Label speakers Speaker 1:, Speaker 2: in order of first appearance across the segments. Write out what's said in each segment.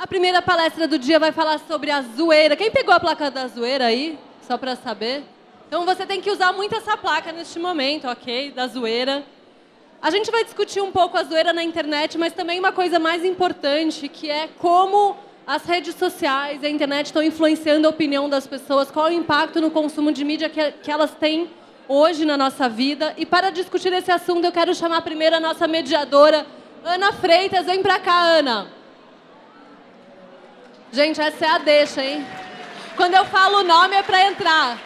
Speaker 1: A primeira palestra do dia vai falar sobre a zoeira. Quem pegou a placa da zoeira aí? Só para saber. Então você tem que usar muito essa placa neste momento, ok? Da zoeira. A gente vai discutir um pouco a zoeira na internet, mas também uma coisa mais importante, que é como as redes sociais e a internet estão influenciando a opinião das pessoas, qual é o impacto no consumo de mídia que elas têm hoje na nossa vida. E para discutir esse assunto, eu quero chamar primeiro a nossa mediadora, Ana Freitas. Vem pra cá, Ana. Gente, essa é a deixa, hein? Quando eu falo o nome é para entrar.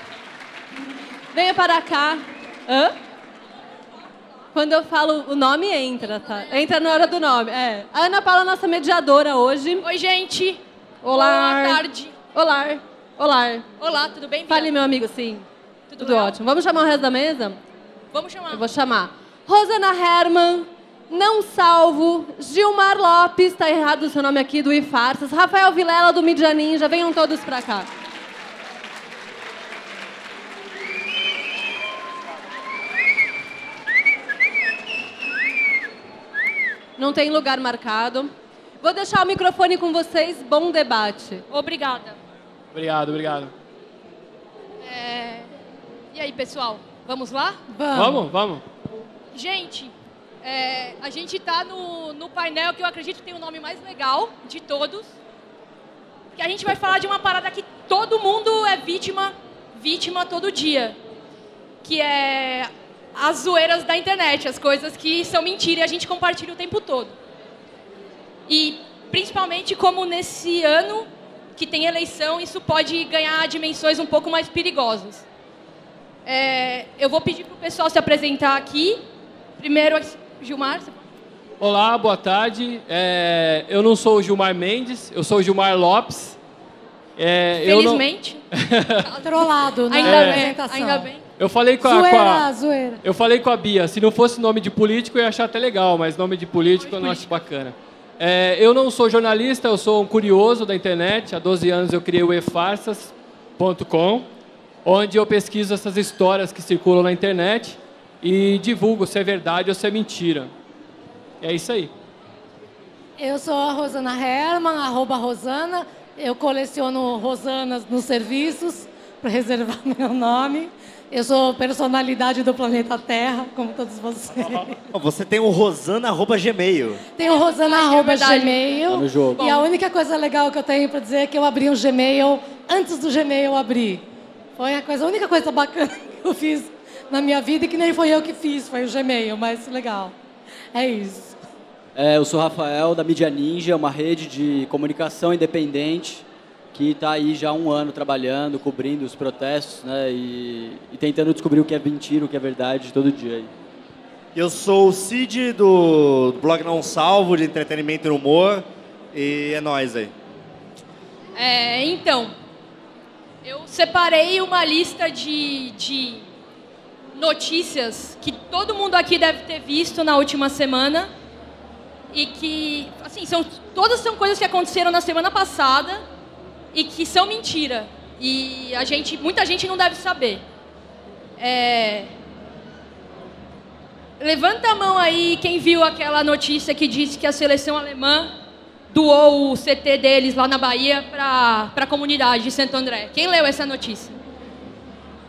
Speaker 1: Venha para cá. Hã? Quando eu falo o nome, entra, tá? Entra na hora do nome. É. A Ana Paula, nossa mediadora hoje.
Speaker 2: Oi, gente.
Speaker 1: Olá.
Speaker 2: Boa tarde.
Speaker 1: Olá. Olá.
Speaker 2: Olá, tudo bem, Bia?
Speaker 1: Fale, meu amigo, sim.
Speaker 2: Tudo
Speaker 1: ótimo. Vamos chamar o resto da mesa?
Speaker 2: Vamos chamar.
Speaker 1: Eu vou chamar. Rosana Herman, Não Salvo, Gilmar Lopes, tá errado o seu nome aqui, do iFarsas, Rafael Vilela, do Mídia Ninja, venham todos pra cá. Não tem lugar marcado. Vou deixar o microfone com vocês. Bom debate.
Speaker 2: Obrigada.
Speaker 3: Obrigado.
Speaker 2: E aí, pessoal? Vamos lá?
Speaker 3: Vamos.
Speaker 2: Gente, a gente tá no painel que eu acredito que tem o nome mais legal de todos. Que a gente vai falar de uma parada que todo mundo é vítima todo dia. Que é as zoeiras da internet, as coisas que são mentira e a gente compartilha o tempo todo. E principalmente como nesse ano que tem eleição, isso pode ganhar dimensões um pouco mais perigosas. Eu vou pedir para o pessoal se apresentar aqui. Primeiro, Gilmar.
Speaker 3: Olá, boa tarde. Eu não sou o Gilmar Mendes, eu sou o Gilmar Lopes.
Speaker 2: Felizmente.
Speaker 4: Tá trollado, né?
Speaker 2: Ainda bem.
Speaker 3: Eu falei com
Speaker 4: Zoeira.
Speaker 3: Eu falei com a Bia, se não fosse nome de político eu ia achar até legal, mas nome de político eu não acho bacana. Eu não sou jornalista, eu sou um curioso da internet. Há 12 anos eu criei o efarsas.com, onde eu pesquiso essas histórias que circulam na internet e divulgo se é verdade ou se é mentira. É isso aí.
Speaker 4: Eu sou a Rosana Herman, @Rosana. Eu coleciono Rosanas nos serviços para reservar meu nome. Eu sou personalidade do planeta Terra, como todos vocês.
Speaker 5: Você tem o Rosana@Gmail.
Speaker 4: Tem o Rosana@Gmail.
Speaker 3: Tá no jogo.
Speaker 4: E a única coisa legal que eu tenho para dizer é que eu abri um Gmail antes do Gmail abrir. Foi a única coisa bacana que eu fiz na minha vida e que nem foi eu que fiz, foi o Gmail, mas legal. É isso.
Speaker 6: Eu sou Rafael, da Mídia Ninja, uma rede de comunicação independente que está aí já há um ano trabalhando, cobrindo os protestos, né, e tentando descobrir o que é mentira, o que é verdade todo dia.
Speaker 5: Eu sou o Cid, do blog Não Salvo, de entretenimento e humor, e é nóis aí.
Speaker 2: Então, eu separei uma lista de notícias que todo mundo aqui deve ter visto na última semana e que, assim, todas são coisas que aconteceram na semana passada e que são mentira. E muita gente não deve saber. Levanta a mão aí quem viu aquela notícia que disse que a seleção alemã doou o CT deles lá na Bahia para a comunidade de Santo André. Quem leu essa notícia?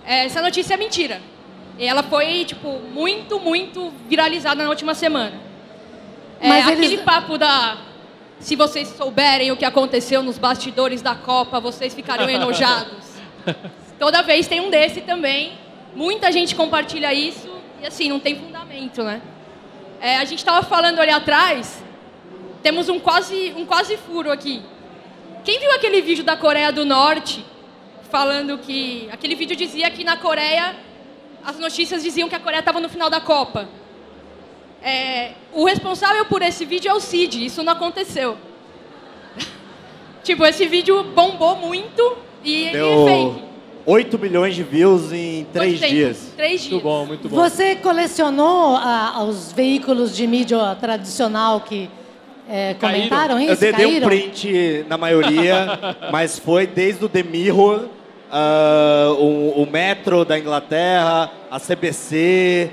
Speaker 2: Essa notícia é mentira. E ela foi, muito, muito viralizada na última semana.
Speaker 4: Mas
Speaker 2: aquele papo se vocês souberem o que aconteceu nos bastidores da Copa, vocês ficariam enojados. Toda vez tem um desse também. Muita gente compartilha isso e, assim, não tem fundamento, né? A gente estava falando ali atrás, temos um quase furo aqui. Quem viu aquele vídeo da Coreia do Norte falando que... Aquele vídeo dizia que na Coreia, as notícias diziam que a Coreia estava no final da Copa. O responsável por esse vídeo é o Cid, isso não aconteceu. Esse vídeo bombou muito e ele é fake.
Speaker 5: 8 milhões de views em 3 dias.
Speaker 2: 3 dias.
Speaker 3: Muito bom, muito bom.
Speaker 4: Você colecionou os veículos de mídia tradicional que comentaram isso?
Speaker 5: Eu dei um print na maioria, mas foi desde o The Mirror, o Metro da Inglaterra, a CBC,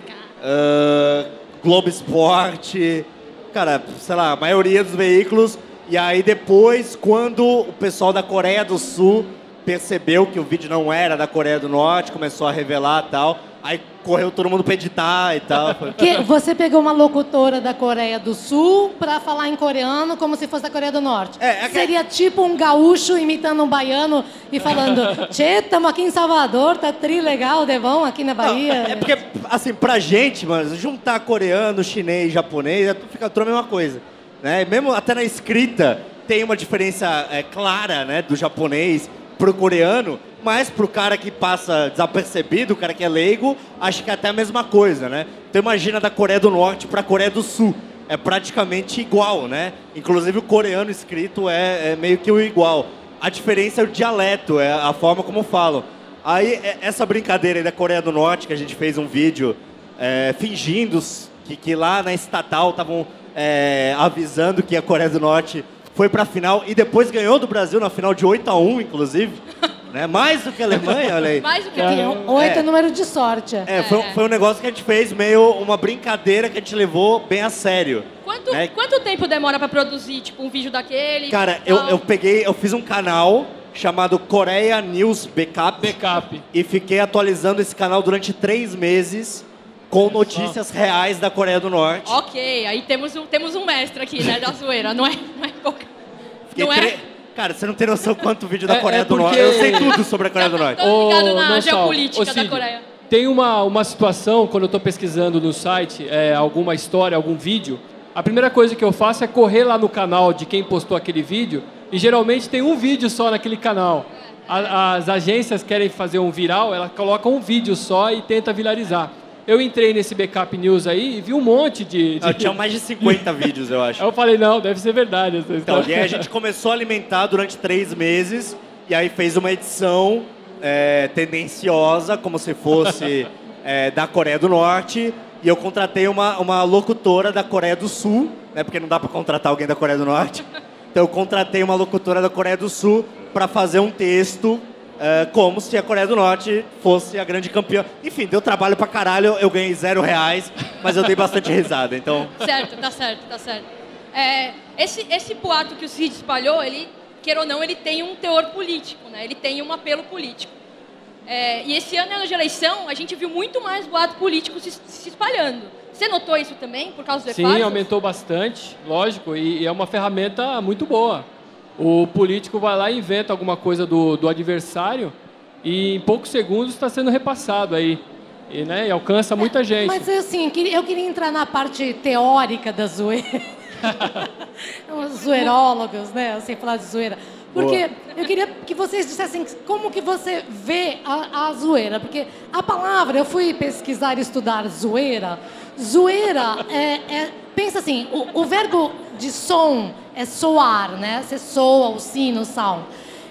Speaker 5: Globo Esporte. Cara, sei lá, a maioria dos veículos. E aí depois, quando o pessoal da Coreia do Sul percebeu que o vídeo não era da Coreia do Norte, começou a revelar e tal, aí correu todo mundo pra editar e tal.
Speaker 4: Que você pegou uma locutora da Coreia do Sul pra falar em coreano como se fosse da Coreia do Norte. Seria tipo um gaúcho imitando um baiano e falando: Tchê, estamos aqui em Salvador, tá tri legal, de bom aqui na Bahia.
Speaker 5: Não, é porque, assim, pra gente, mano, juntar coreano, chinês, japonês, fica tudo a mesma coisa. Né? Mesmo até na escrita tem uma diferença clara, né, do japonês pro coreano, mas pro cara que passa desapercebido, o cara que é leigo, acho que é até a mesma coisa, né? Então imagina da Coreia do Norte pra Coreia do Sul. É praticamente igual, né? Inclusive o coreano escrito é meio que o igual. A diferença é o dialeto, é a forma como falam. Aí essa brincadeira aí da Coreia do Norte, que a gente fez um vídeo fingindo que lá na estatal estavam avisando que a Coreia do Norte foi pra final e depois ganhou do Brasil na final de 8-1, inclusive. Né? Mais do que a Alemanha, olha aí.
Speaker 2: Mais do que
Speaker 4: Porque 8 é número de sorte.
Speaker 5: Foi um negócio que a gente fez meio uma brincadeira que a gente levou bem a sério.
Speaker 2: Quanto tempo demora pra produzir, tipo, um vídeo daquele?
Speaker 5: Cara, eu fiz um canal chamado Korea News Backup e fiquei atualizando esse canal durante 3 meses com notícias reais da Coreia do Norte.
Speaker 2: Ok, aí temos um mestre aqui, né, da zoeira, não é pouca. Não é?
Speaker 5: Cara, você não tem noção quanto vídeo da Coreia do Norte. Eu sei tudo sobre a Coreia do Norte.
Speaker 2: Tô ligado na geopolítica da Coreia.
Speaker 3: Tem uma situação, quando eu estou pesquisando no site, alguma história, algum vídeo, a primeira coisa que eu faço é correr lá no canal de quem postou aquele vídeo, e geralmente tem um vídeo só naquele canal. As agências querem fazer um viral, elas colocam um vídeo só e tenta viralizar. Eu entrei nesse Backup News aí e vi um monte de...
Speaker 5: Tinha mais de 50 vídeos, eu acho.
Speaker 3: Aí eu falei, não, deve ser verdade essa história.
Speaker 5: Então, e aí a gente começou a alimentar durante 3 meses, e aí fez uma edição tendenciosa, como se fosse da Coreia do Norte, e eu contratei uma locutora da Coreia do Sul, né, porque não dá para contratar alguém da Coreia do Norte. Então eu contratei uma locutora da Coreia do Sul para fazer um texto como se a Coreia do Norte fosse a grande campeã. Enfim, deu trabalho pra caralho, eu ganhei R$0, mas eu dei bastante risada, então...
Speaker 2: Certo, tá certo. Esse boato que o Cid espalhou, ele, queira ou não, ele tem um teor político, né? Ele tem um apelo político. E esse ano de eleição, a gente viu muito mais boato político se espalhando. Você notou isso também, por causa do e-farsas?
Speaker 3: Sim, aumentou bastante, lógico, e é uma ferramenta muito boa. O político vai lá e inventa alguma coisa do adversário e em poucos segundos está sendo repassado aí. E alcança muita gente.
Speaker 4: Mas assim, eu queria entrar na parte teórica da zoeira. Os zoeirólogos, né? Sem falar de zoeira. Porque eu queria que vocês dissessem como que você vê a zoeira. Porque a palavra, eu fui pesquisar e estudar zoeira. Zoeira pensa assim, o verbo de som é soar, né? Você soa o sino, o sound.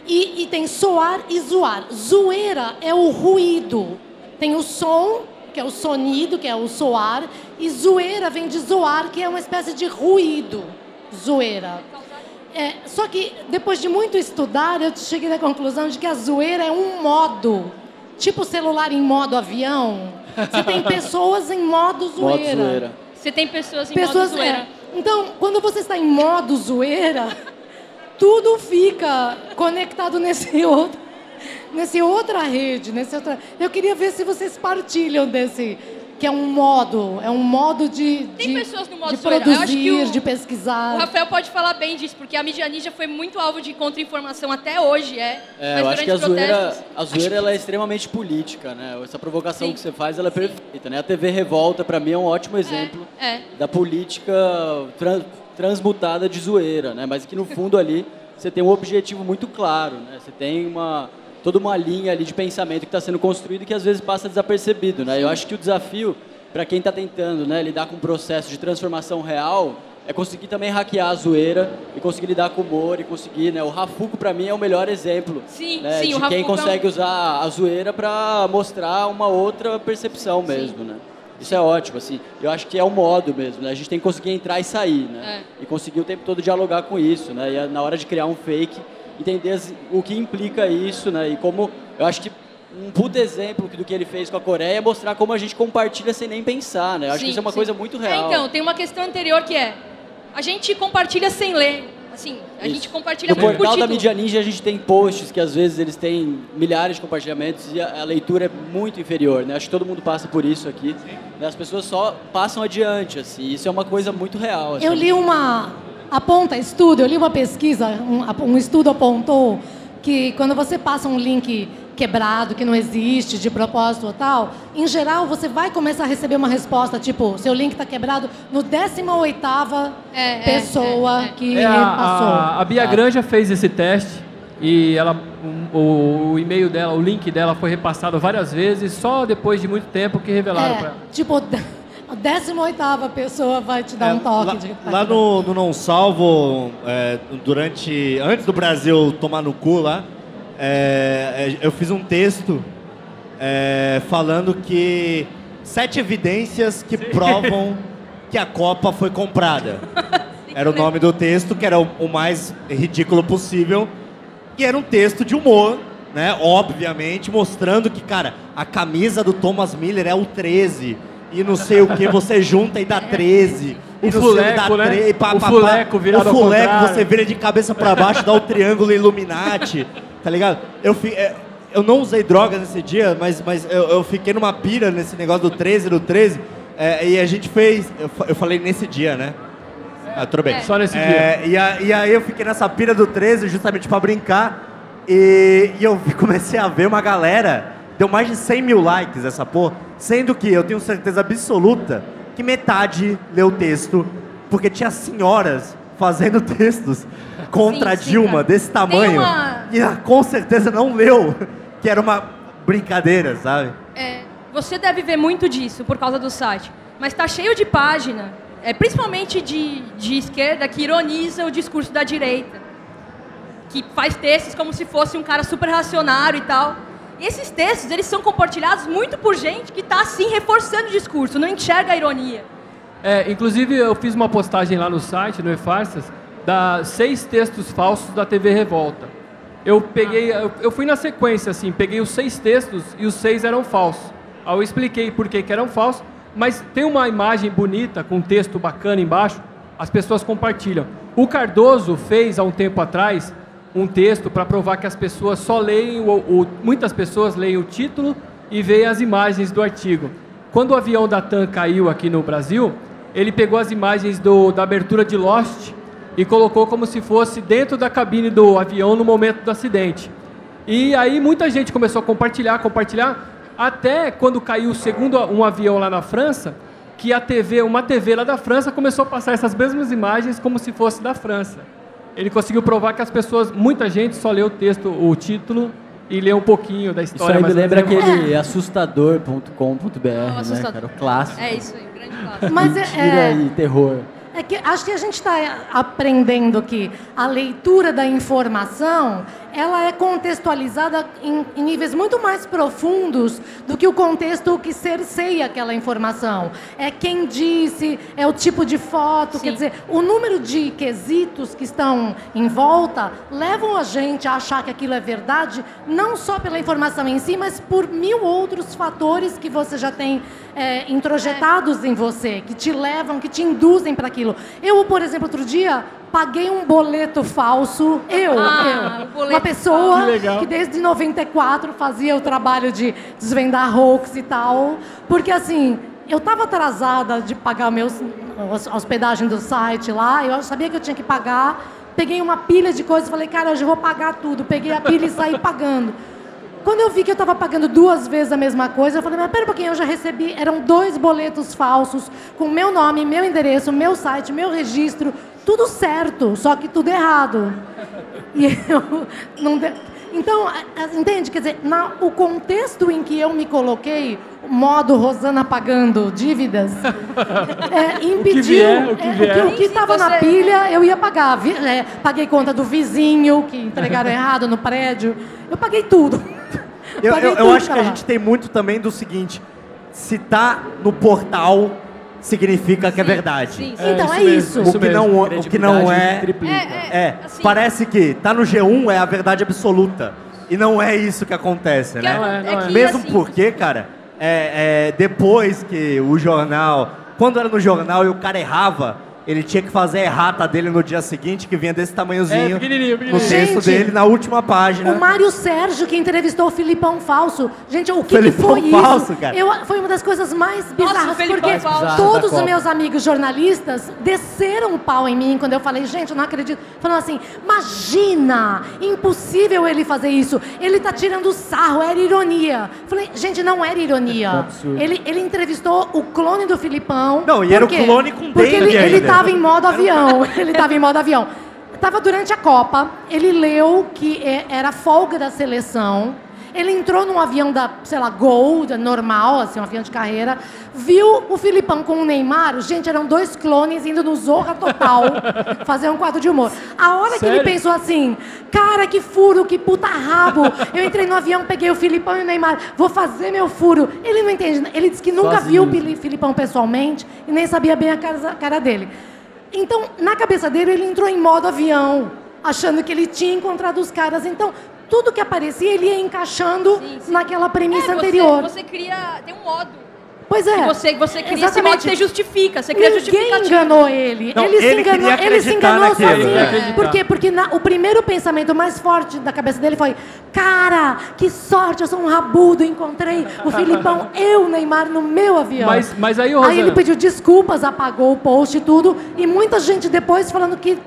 Speaker 4: E tem soar e zoar. Zoeira é o ruído. Tem o som, que é o sonido, que é o soar. E zoeira vem de zoar, que é uma espécie de ruído. Zoeira. Só que, depois de muito estudar, eu cheguei à conclusão de que a zoeira é um modo. Tipo o celular em modo avião. Você tem pessoas em modo zoeira.
Speaker 2: Você tem pessoas em modo zoeira.
Speaker 4: Então, quando você está em modo zoeira, tudo fica conectado nesse outra rede. Eu queria ver se vocês partilham desse... Que é um modo de
Speaker 2: tem pessoas no modo
Speaker 4: de
Speaker 2: zoeira.
Speaker 4: produzir, de pesquisar.
Speaker 2: O Rafael pode falar bem disso, porque a mídia ninja foi muito alvo de contra-informação até hoje, mas
Speaker 6: eu acho que a zoeira ela é
Speaker 2: que...
Speaker 6: extremamente política, né? Essa provocação que você faz, ela é perfeita, né? A TV Revolta, para mim, é um ótimo exemplo da política transmutada de zoeira, né? Mas que, no fundo, ali, você tem um objetivo muito claro, né? Você tem toda uma linha ali de pensamento que está sendo construído e que às vezes passa desapercebido, né? Eu acho que o desafio para quem está tentando, né, lidar com um processo de transformação real é conseguir também hackear a zoeira e conseguir lidar com o humor e conseguir, né? O Rafuco para mim é o melhor exemplo, né, de quem consegue usar a zoeira para mostrar uma outra percepção mesmo, né? Isso é ótimo, assim. Eu acho que é o modo mesmo, né? A gente tem que conseguir entrar e sair, né? E conseguir o tempo todo dialogar com isso, né? E na hora de criar um fake, entender o que implica isso, né? E como, eu acho que um puto exemplo do que ele fez com a Coreia é mostrar como a gente compartilha sem nem pensar, né? Eu acho que isso é uma coisa muito real.
Speaker 2: Então, tem uma questão anterior que a gente compartilha sem ler. Assim, a gente compartilha
Speaker 6: No
Speaker 2: muito por
Speaker 6: portal da
Speaker 2: título.
Speaker 6: Mídia Ninja a gente tem posts que às vezes eles têm milhares de compartilhamentos e a leitura é muito inferior, né? Acho que todo mundo passa por isso aqui. Né? As pessoas só passam adiante, assim. Isso é uma coisa muito real. Assim.
Speaker 4: Eu li eu li uma pesquisa, um estudo apontou que quando você passa um link quebrado, que não existe, de propósito ou tal, em geral você vai começar a receber uma resposta, tipo, seu link está quebrado no 18ª pessoa que passou.
Speaker 3: A Bia Granja fez esse teste e o e-mail dela, o link dela foi repassado várias vezes, só depois de muito tempo que revelaram para ela.
Speaker 4: Tipo, a 18ª pessoa vai te dar um toque.
Speaker 5: Lá no Não Salvo, antes do Brasil tomar no cu lá, eu fiz um texto falando que 7 evidências que provam que a Copa foi comprada. Era o nome do texto, que era o mais ridículo possível. E era um texto de humor, né? Obviamente, mostrando que, cara, a camisa do Thomas Miller é o 13. E não sei o que, você junta e dá 13.
Speaker 3: O fuleco, né?
Speaker 5: O fuleco
Speaker 3: virado ao
Speaker 5: fuleco,
Speaker 3: contrário.
Speaker 5: você vira de cabeça pra baixo, dá o triângulo Illuminati, tá ligado? Eu não usei drogas nesse dia, mas eu fiquei numa pira nesse negócio do 13, e a gente fez... Eu falei nesse dia, né? Tudo bem.
Speaker 3: Só nesse dia.
Speaker 5: E aí eu fiquei nessa pira do 13 justamente pra brincar, e eu comecei a ver uma galera... Deu mais de 100 mil likes essa porra, sendo que eu tenho certeza absoluta que metade leu o texto, porque tinha senhoras fazendo textos contra a Dilma
Speaker 2: cara.
Speaker 5: desse tamanho, e com certeza não leu, que era uma brincadeira, sabe?
Speaker 2: Você deve ver muito disso por causa do site, mas tá cheio de página, principalmente de esquerda, que ironiza o discurso da direita, que faz textos como se fosse um cara super racionário e tal. E esses textos, eles são compartilhados muito por gente que está, assim, reforçando o discurso, não enxerga a ironia.
Speaker 3: Inclusive, eu fiz uma postagem lá no site, no E-Farsas, 6 textos falsos da TV Revolta. Eu fui na sequência, assim, peguei os 6 textos e os 6 eram falsos. Aí eu expliquei por que eram falsos, mas tem uma imagem bonita, com um texto bacana embaixo, as pessoas compartilham. O Cardoso fez, há um tempo atrás, um texto para provar que as pessoas só leem, muitas pessoas leem o título e veem as imagens do artigo. Quando o avião da TAM caiu aqui no Brasil, ele pegou as imagens da abertura de Lost e colocou como se fosse dentro da cabine do avião no momento do acidente. E aí muita gente começou a compartilhar, até quando caiu um avião lá na França, que uma TV lá da França começou a passar essas mesmas imagens como se fosse da França. Ele conseguiu provar que as pessoas, muita gente só lê o texto, o título e lê um pouquinho da história.
Speaker 6: Isso aí me lembra aquele assustador.com.br, né, cara? O clássico.
Speaker 2: É isso aí, grande clássico.
Speaker 4: Mas
Speaker 6: Mentira e terror.
Speaker 4: Acho que a gente está aprendendo que a leitura da informação ela é contextualizada em níveis muito mais profundos do que o contexto que cerceia aquela informação. É quem disse, é o tipo de foto,
Speaker 2: Sim.
Speaker 4: quer dizer, o número de quesitos que estão em volta levam a gente a achar que aquilo é verdade, não só pela informação em si, mas por 1000 outros fatores que você já tem introjetados em você, que te levam, que te induzem para aquilo. Eu, por exemplo, outro dia paguei um boleto falso, uma pessoa que desde 94 fazia o trabalho de desvendar hoax e tal, porque assim, eu estava atrasada de pagar a hospedagem do site lá, eu sabia que eu tinha que pagar, peguei uma pilha de coisas e falei, cara, hoje eu vou pagar tudo, peguei a pilha e saí pagando. Quando eu vi que eu estava pagando 2 vezes a mesma coisa, eu falei, mas pera um pouquinho, eu já recebi, eram 2 boletos falsos, com meu nome, meu endereço, meu site, meu registro, tudo certo, só que tudo errado. E eu não... Então, entende? Quer dizer, o contexto em que eu me coloquei, modo Rosana pagando dívidas, impediu. O que estava na pilha, eu ia pagar. Paguei conta do vizinho, que entregaram errado no prédio. Eu paguei tudo.
Speaker 5: Eu acho que a gente tem muito também do seguinte, se tá no portal, significa que é verdade.
Speaker 2: Sim.
Speaker 4: Então é isso.
Speaker 5: O que não é...
Speaker 2: assim,
Speaker 5: parece que tá no G1 é a verdade absoluta. E não é isso que acontece, né?
Speaker 2: Não é.
Speaker 5: Mesmo
Speaker 2: assim,
Speaker 5: porque, cara, depois que o jornal... Quando era no jornal e o cara errava, ele tinha que fazer a errata dele no dia seguinte, que vinha desse tamanhozinho
Speaker 3: pequenininho.
Speaker 5: no texto
Speaker 4: Gente,
Speaker 5: dele, na última página.
Speaker 4: O Mário Sérgio, que entrevistou o Filipão Falso. Gente, o que
Speaker 5: Felipão
Speaker 4: foi
Speaker 5: Falso,
Speaker 4: isso?
Speaker 5: cara.
Speaker 4: Foi uma das coisas mais bizarras,
Speaker 2: o Felipão
Speaker 4: porque
Speaker 2: Falso.
Speaker 4: todos
Speaker 6: Da
Speaker 4: os
Speaker 6: Copa.
Speaker 4: meus amigos jornalistas desceram o pau em mim quando eu falei, gente, eu não acredito. Falando assim, imagina, impossível ele fazer isso. Ele tá tirando sarro, era ironia. Falei, gente, não era ironia.
Speaker 6: absurdo.
Speaker 4: Ele entrevistou o clone do Filipão.
Speaker 5: Não, e era o
Speaker 4: Por quê?
Speaker 5: clone com
Speaker 4: Porque
Speaker 5: dengue
Speaker 4: ele
Speaker 5: ainda.
Speaker 4: tava em modo avião. Ele estava em modo avião. Estava durante a Copa, ele leu que era folga da seleção, ele entrou num avião da, sei lá, Gol, normal, assim, um avião de carreira, viu o Filipão com o Neymar, gente, eram 2 clones indo no Zorra Total fazer um quadro de humor. A hora que ele
Speaker 3: Sério?
Speaker 4: pensou assim, cara, que furo, que puta rabo, eu entrei no avião, peguei o Filipão e o Neymar, vou fazer meu furo. Ele não entende, ele disse que nunca
Speaker 6: Sozinho.
Speaker 4: viu o Filipão pessoalmente e nem sabia bem a cara dele. Então, na cabeça dele, ele entrou em modo avião, achando que ele tinha encontrado os caras. Então, tudo que aparecia, ele ia encaixando naquela premissa anterior.
Speaker 2: Você cria... Tem um modo.
Speaker 4: Pois é.
Speaker 2: Que você cria esse
Speaker 4: Exatamente.
Speaker 2: modo, você justifica. Você cria
Speaker 4: Ninguém
Speaker 2: justificativa.
Speaker 4: enganou ele.
Speaker 5: Não,
Speaker 4: ele se
Speaker 5: ele
Speaker 4: enganou,
Speaker 5: queria
Speaker 4: ele se
Speaker 5: acreditar
Speaker 4: enganou
Speaker 5: naquilo.
Speaker 4: sozinho.
Speaker 3: Ele acreditar.
Speaker 4: Por quê? Porque o primeiro pensamento mais forte da cabeça dele foi: cara, que sorte, eu sou um rabudo, encontrei o Filipão, eu, Neymar, no meu avião.
Speaker 3: Mas aí, Rosana...
Speaker 4: Aí ele pediu desculpas, apagou o post e tudo, e muita gente depois falando que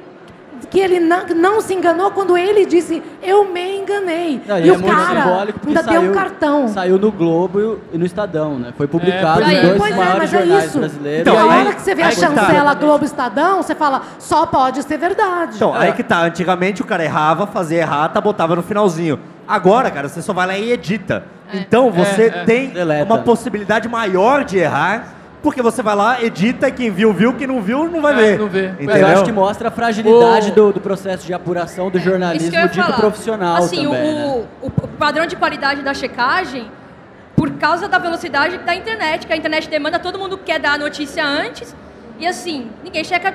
Speaker 4: ele não se enganou quando ele disse, eu me enganei.
Speaker 6: Não,
Speaker 4: e
Speaker 6: é
Speaker 4: o
Speaker 6: muito
Speaker 4: cara
Speaker 6: simbólico porque
Speaker 4: ainda deu um cartão.
Speaker 6: Saiu no Globo e no Estadão, né? Foi publicado
Speaker 3: pois
Speaker 6: em
Speaker 3: é.
Speaker 6: dois
Speaker 4: Pois é,
Speaker 6: maiores
Speaker 4: mas é
Speaker 6: jornais
Speaker 4: isso.
Speaker 6: brasileiros.
Speaker 5: Então,
Speaker 4: E a
Speaker 5: aí-
Speaker 4: hora que você vê a
Speaker 5: aí que tá.
Speaker 4: chancela Globo Estadão, você fala, só pode ser verdade.
Speaker 5: Então, aí que tá. Antigamente o cara errava, fazia errata, botava no finalzinho. Agora, cara, você só vai lá e edita. Então você tem
Speaker 6: Deleta.
Speaker 5: uma possibilidade maior de errar, porque você vai lá, edita, e quem viu, quem não viu, não vai
Speaker 3: É,
Speaker 5: ver.
Speaker 3: não vê.
Speaker 6: Mas
Speaker 5: Entendeu?
Speaker 6: eu acho que mostra a fragilidade do processo de apuração do
Speaker 2: Isso que
Speaker 6: jornalismo
Speaker 2: eu ia
Speaker 6: dito
Speaker 2: falar.
Speaker 6: profissional
Speaker 2: assim,
Speaker 6: também, né?
Speaker 2: o padrão de qualidade da checagem, por causa da velocidade da internet, que a internet demanda, todo mundo quer dar a notícia antes, e assim, ninguém checa.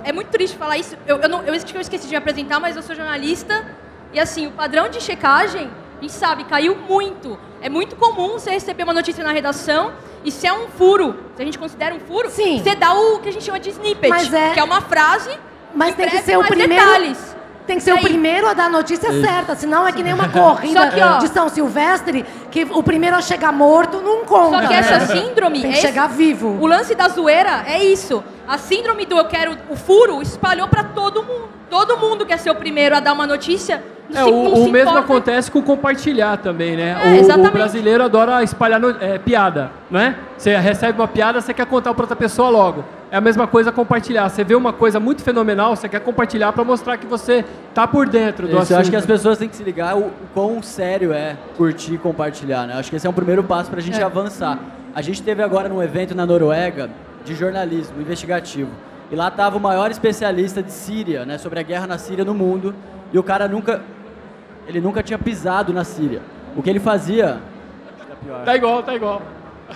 Speaker 2: É muito triste falar isso. Eu esqueci de me apresentar, mas eu sou jornalista, e assim, o padrão de checagem, a gente sabe, caiu muito. É muito comum você receber uma notícia na redação, e se é um furo, se a gente considera um furo,
Speaker 4: Sim.
Speaker 2: você dá o que a gente chama de snippet,
Speaker 4: Mas
Speaker 2: que é uma frase.
Speaker 4: Mas tem que
Speaker 2: breve,
Speaker 4: ser o
Speaker 2: mais
Speaker 4: primeiro.
Speaker 2: detalhes.
Speaker 4: Tem que ser o
Speaker 2: Aí-
Speaker 4: primeiro a dar a notícia certa, senão é que nem uma corrida
Speaker 2: Só que, ó,
Speaker 4: de São Silvestre, que o primeiro a chegar morto não conta.
Speaker 2: Só que
Speaker 4: né?
Speaker 2: essa síndrome...
Speaker 4: Tem que
Speaker 2: esse-
Speaker 4: chegar vivo.
Speaker 2: O lance da zoeira é isso. A síndrome do eu quero o furo espalhou pra todo mundo. Todo mundo quer ser o primeiro a dar uma notícia. Não
Speaker 3: O
Speaker 2: se
Speaker 3: mesmo
Speaker 2: importa.
Speaker 3: acontece com compartilhar também, né?
Speaker 2: É,
Speaker 3: o
Speaker 2: exatamente.
Speaker 3: brasileiro adora espalhar piada, né? Você recebe uma piada, você quer contar para outra pessoa logo. É a mesma coisa compartilhar. Você vê uma coisa muito fenomenal, você quer compartilhar para mostrar que você tá por dentro do
Speaker 6: Isso,
Speaker 3: assunto.
Speaker 6: eu acho que as pessoas têm que se ligar o quão sério é curtir e compartilhar, né? Acho que esse é um primeiro passo pra gente avançar. A gente teve agora num evento na Noruega de jornalismo investigativo. E lá tava o maior especialista de Síria, né? Sobre a guerra na Síria no mundo. E o cara nunca tinha pisado na Síria. O que ele fazia...
Speaker 3: Tá igual.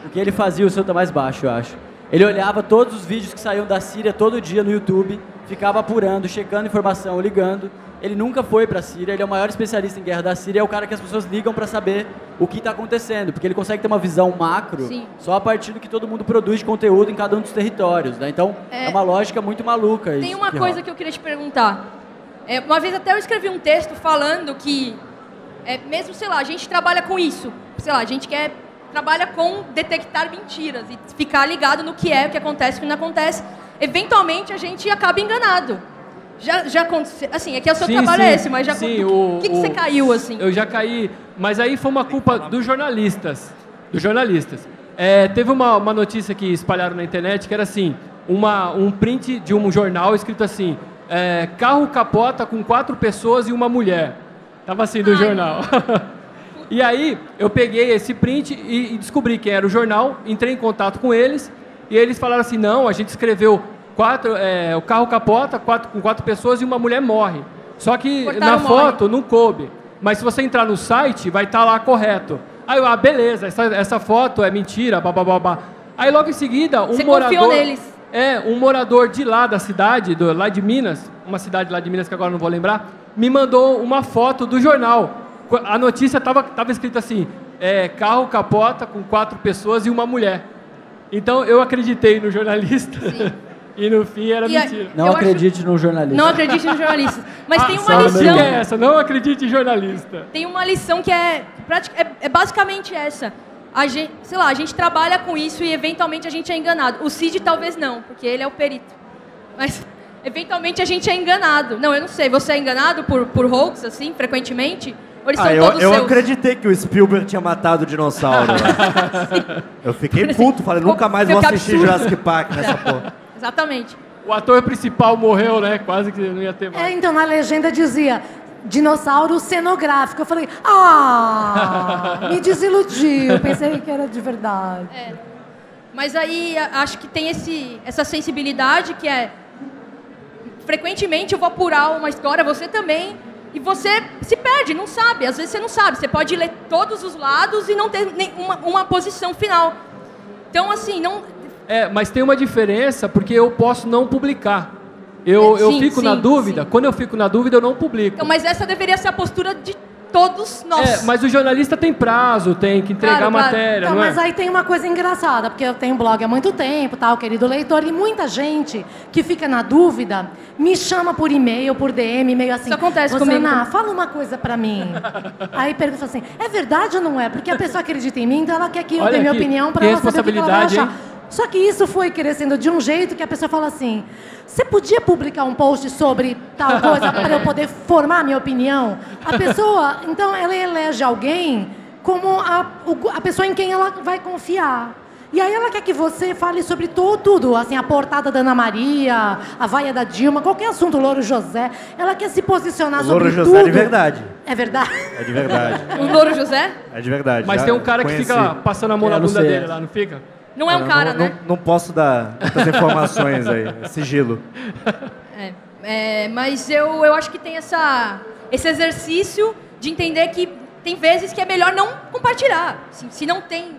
Speaker 6: O que ele fazia, o seu tá mais baixo, eu acho. Ele olhava todos os vídeos que saíam da Síria todo dia no YouTube, ficava apurando, checando informação, ligando. Ele nunca foi pra Síria, ele é o maior especialista em guerra da Síria, é o cara que as pessoas ligam pra saber o que tá acontecendo, porque ele consegue ter uma visão macro
Speaker 2: Sim.
Speaker 6: só a partir do que todo mundo produz de conteúdo em cada um dos territórios, né? Então, é uma lógica muito maluca isso.
Speaker 2: Tem uma coisa que eu queria te perguntar. Uma vez até eu escrevi um texto falando que, mesmo, sei lá, a gente trabalha com isso. Sei lá, a gente trabalha com detectar mentiras e ficar ligado no que o que acontece, o que não acontece. Eventualmente, a gente acaba enganado. Já aconteceu, assim, é que o seu trabalho é esse, mas já
Speaker 3: sim,
Speaker 2: o que você caiu, assim?
Speaker 3: Eu já caí, mas aí foi uma culpa dos jornalistas. Teve uma notícia que espalharam na internet que era assim, um print de um jornal escrito assim, carro capota com 4 pessoas e uma mulher. Tava assim do jornal. E aí eu peguei esse print e descobri quem era o jornal, entrei em contato com eles e eles falaram assim, não, a gente escreveu o carro capota com 4 pessoas e uma mulher morre. Só que
Speaker 2: Cortaram
Speaker 3: na
Speaker 2: morre.
Speaker 3: foto não coube. Mas se você entrar no site, vai estar lá correto. Aí eu, beleza, essa foto é mentira, babá. Aí logo em seguida,
Speaker 2: Você confiou neles.
Speaker 3: um morador de lá da cidade, lá de Minas, uma cidade lá de Minas que agora não vou lembrar, me mandou uma foto do jornal. A notícia estava escrita assim, carro capota com 4 pessoas e uma mulher. Então eu acreditei no jornalista E no fim era mentira.
Speaker 6: Não acredite no jornalista.
Speaker 2: Não acredite no jornalista. Mas tem uma
Speaker 3: A
Speaker 2: lição.
Speaker 3: dica é essa, não acredite em jornalista.
Speaker 2: Tem uma lição que é basicamente essa. A gente trabalha com isso e eventualmente a gente é enganado. O Cid talvez não, porque ele é o perito. Mas eventualmente a gente é enganado. Não, eu não sei. Você é enganado por hoax, assim, frequentemente? Ou eles são todos
Speaker 5: eu
Speaker 2: seus?
Speaker 5: acreditei que o Spielberg tinha matado o dinossauro. Eu fiquei puto, falei, nunca mais vou assistir Jurassic Park nessa porra.
Speaker 2: Exatamente.
Speaker 3: O ator principal morreu, né? Quase que não ia ter mais.
Speaker 4: Então na legenda dizia dinossauro cenográfico. Eu falei, me desiludiu. Pensei que era de verdade.
Speaker 2: Mas aí acho que tem essa sensibilidade que é... Frequentemente eu vou apurar uma história, você também, e você se perde, não sabe. Às vezes você não sabe. Você pode ler todos os lados e não ter uma posição final. Então, assim, não...
Speaker 3: mas tem uma diferença, porque eu posso não publicar. Eu fico na dúvida. Quando eu fico na dúvida, eu não publico.
Speaker 2: Então, mas essa deveria ser a postura de todos nós.
Speaker 3: Mas o jornalista tem prazo, tem que entregar a matéria,
Speaker 4: então,
Speaker 3: não
Speaker 4: mas aí tem uma coisa engraçada, porque eu tenho blog há muito tempo, tal, querido leitor, e muita gente que fica na dúvida me chama por e-mail, por DM, meio assim.
Speaker 2: Isso acontece
Speaker 4: comigo.
Speaker 2: comigo.
Speaker 4: Fala uma coisa pra mim. Aí pergunta assim, é verdade ou não é? Porque a pessoa acredita em mim, então ela quer que eu dê minha opinião pra ela saber o que ela vai achar. Só que isso foi crescendo de um jeito que a pessoa fala assim, você podia publicar um post sobre tal coisa para eu poder formar a minha opinião? A pessoa, então, ela elege alguém como a pessoa em quem ela vai confiar. E aí ela quer que você fale sobre tudo, assim, a portada da Ana Maria, a vaia da Dilma, qualquer assunto, o Louro José. Ela quer se posicionar sobre tudo.
Speaker 5: Louro José é de verdade.
Speaker 4: É verdade?
Speaker 5: É de verdade.
Speaker 2: O Louro José?
Speaker 5: É de verdade.
Speaker 3: Mas tem um cara que fica passando a mão na bunda dele lá, não fica?
Speaker 2: Não é um cara, né?
Speaker 5: Não posso dar muitas informações aí, sigilo.
Speaker 2: Mas eu acho que tem esse exercício de entender que tem vezes que é melhor não compartilhar. Se não tem...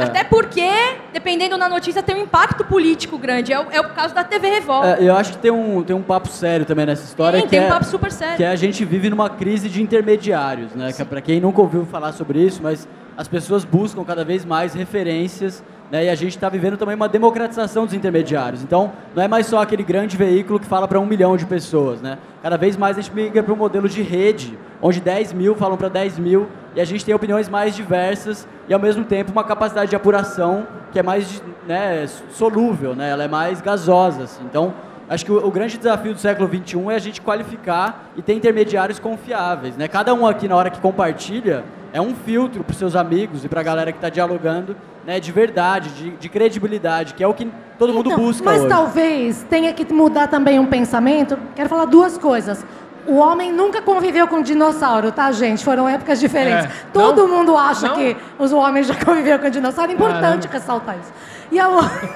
Speaker 2: Até porque, dependendo da notícia, tem um impacto político grande. É o caso da TV Revolta.
Speaker 6: Eu acho que tem um papo sério também nessa história.
Speaker 2: Tem um papo super sério.
Speaker 6: Que a gente vive numa crise de intermediários, né? Que, para quem nunca ouviu falar sobre isso, mas as pessoas buscam cada vez mais referências, né? E a gente está vivendo também uma democratização dos intermediários. Então, não é mais só aquele grande veículo que fala para 1 milhão de pessoas, né? Cada vez mais a gente migra para um modelo de rede, onde 10 mil falam para 10 mil, e a gente tem opiniões mais diversas e, ao mesmo tempo, uma capacidade de apuração que é mais, né, solúvel, né? Ela é mais gasosa, assim. Então, acho que o grande desafio do século XXI é a gente qualificar e ter intermediários confiáveis, né? Cada um aqui, na hora que compartilha, é um filtro para os seus amigos e para a galera que está dialogando, né, de verdade, de credibilidade, que é o que todo mundo busca
Speaker 4: mas
Speaker 6: hoje.
Speaker 4: Mas talvez tenha que mudar também um pensamento. Quero falar duas coisas. O homem nunca conviveu com dinossauro, tá, gente? Foram épocas diferentes. Todo mundo acha que os homens já conviveram com dinossauro. É importante ressaltar isso. E a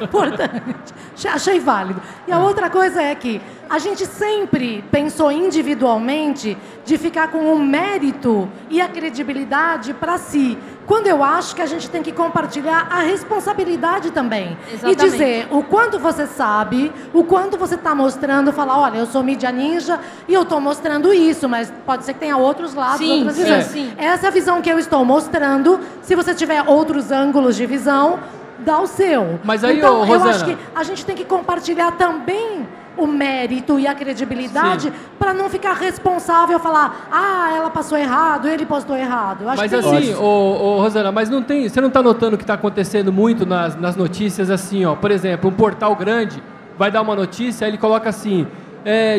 Speaker 4: importante, achei válido. E a outra coisa é que a gente sempre pensou individualmente de ficar com o mérito e a credibilidade para si. Quando eu acho que a gente tem que compartilhar a responsabilidade também.
Speaker 2: Exatamente.
Speaker 4: E dizer o quanto você sabe, o quanto você está mostrando, falar, olha, eu sou mídia ninja e eu estou mostrando isso, mas pode ser que tenha outros lados, outras visões.
Speaker 2: Sim.
Speaker 4: Essa é a visão que eu estou mostrando. Se você tiver outros ângulos de visão, dá o seu.
Speaker 3: Mas aí,
Speaker 4: então, eu
Speaker 3: Rosana,
Speaker 4: acho que a gente tem que compartilhar também o mérito e a credibilidade para não ficar responsável falar, ela passou errado, ele postou errado. Eu acho
Speaker 3: mas
Speaker 4: que
Speaker 3: assim, Rosana, mas não tem, você não está notando que está acontecendo muito nas notícias assim, ó, por exemplo, um portal grande vai dar uma notícia, aí ele coloca assim,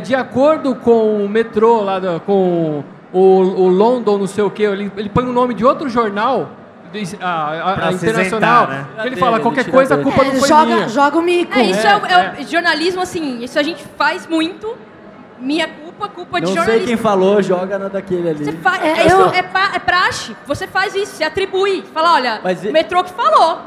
Speaker 3: de acordo com o metrô, com o London, não sei o quê, ele põe o nome de outro jornal, a internacional, né? Ele fala qualquer coisa, a culpa não foi minha.
Speaker 4: Joga o mico.
Speaker 2: Isso é jornalismo, assim, isso a gente faz muito. Minha culpa de jornalista.
Speaker 6: Não sei quem falou, joga na daquele ali.
Speaker 2: Você faz, é praxe. Você faz isso, você atribui. Fala, olha, o metrô que falou.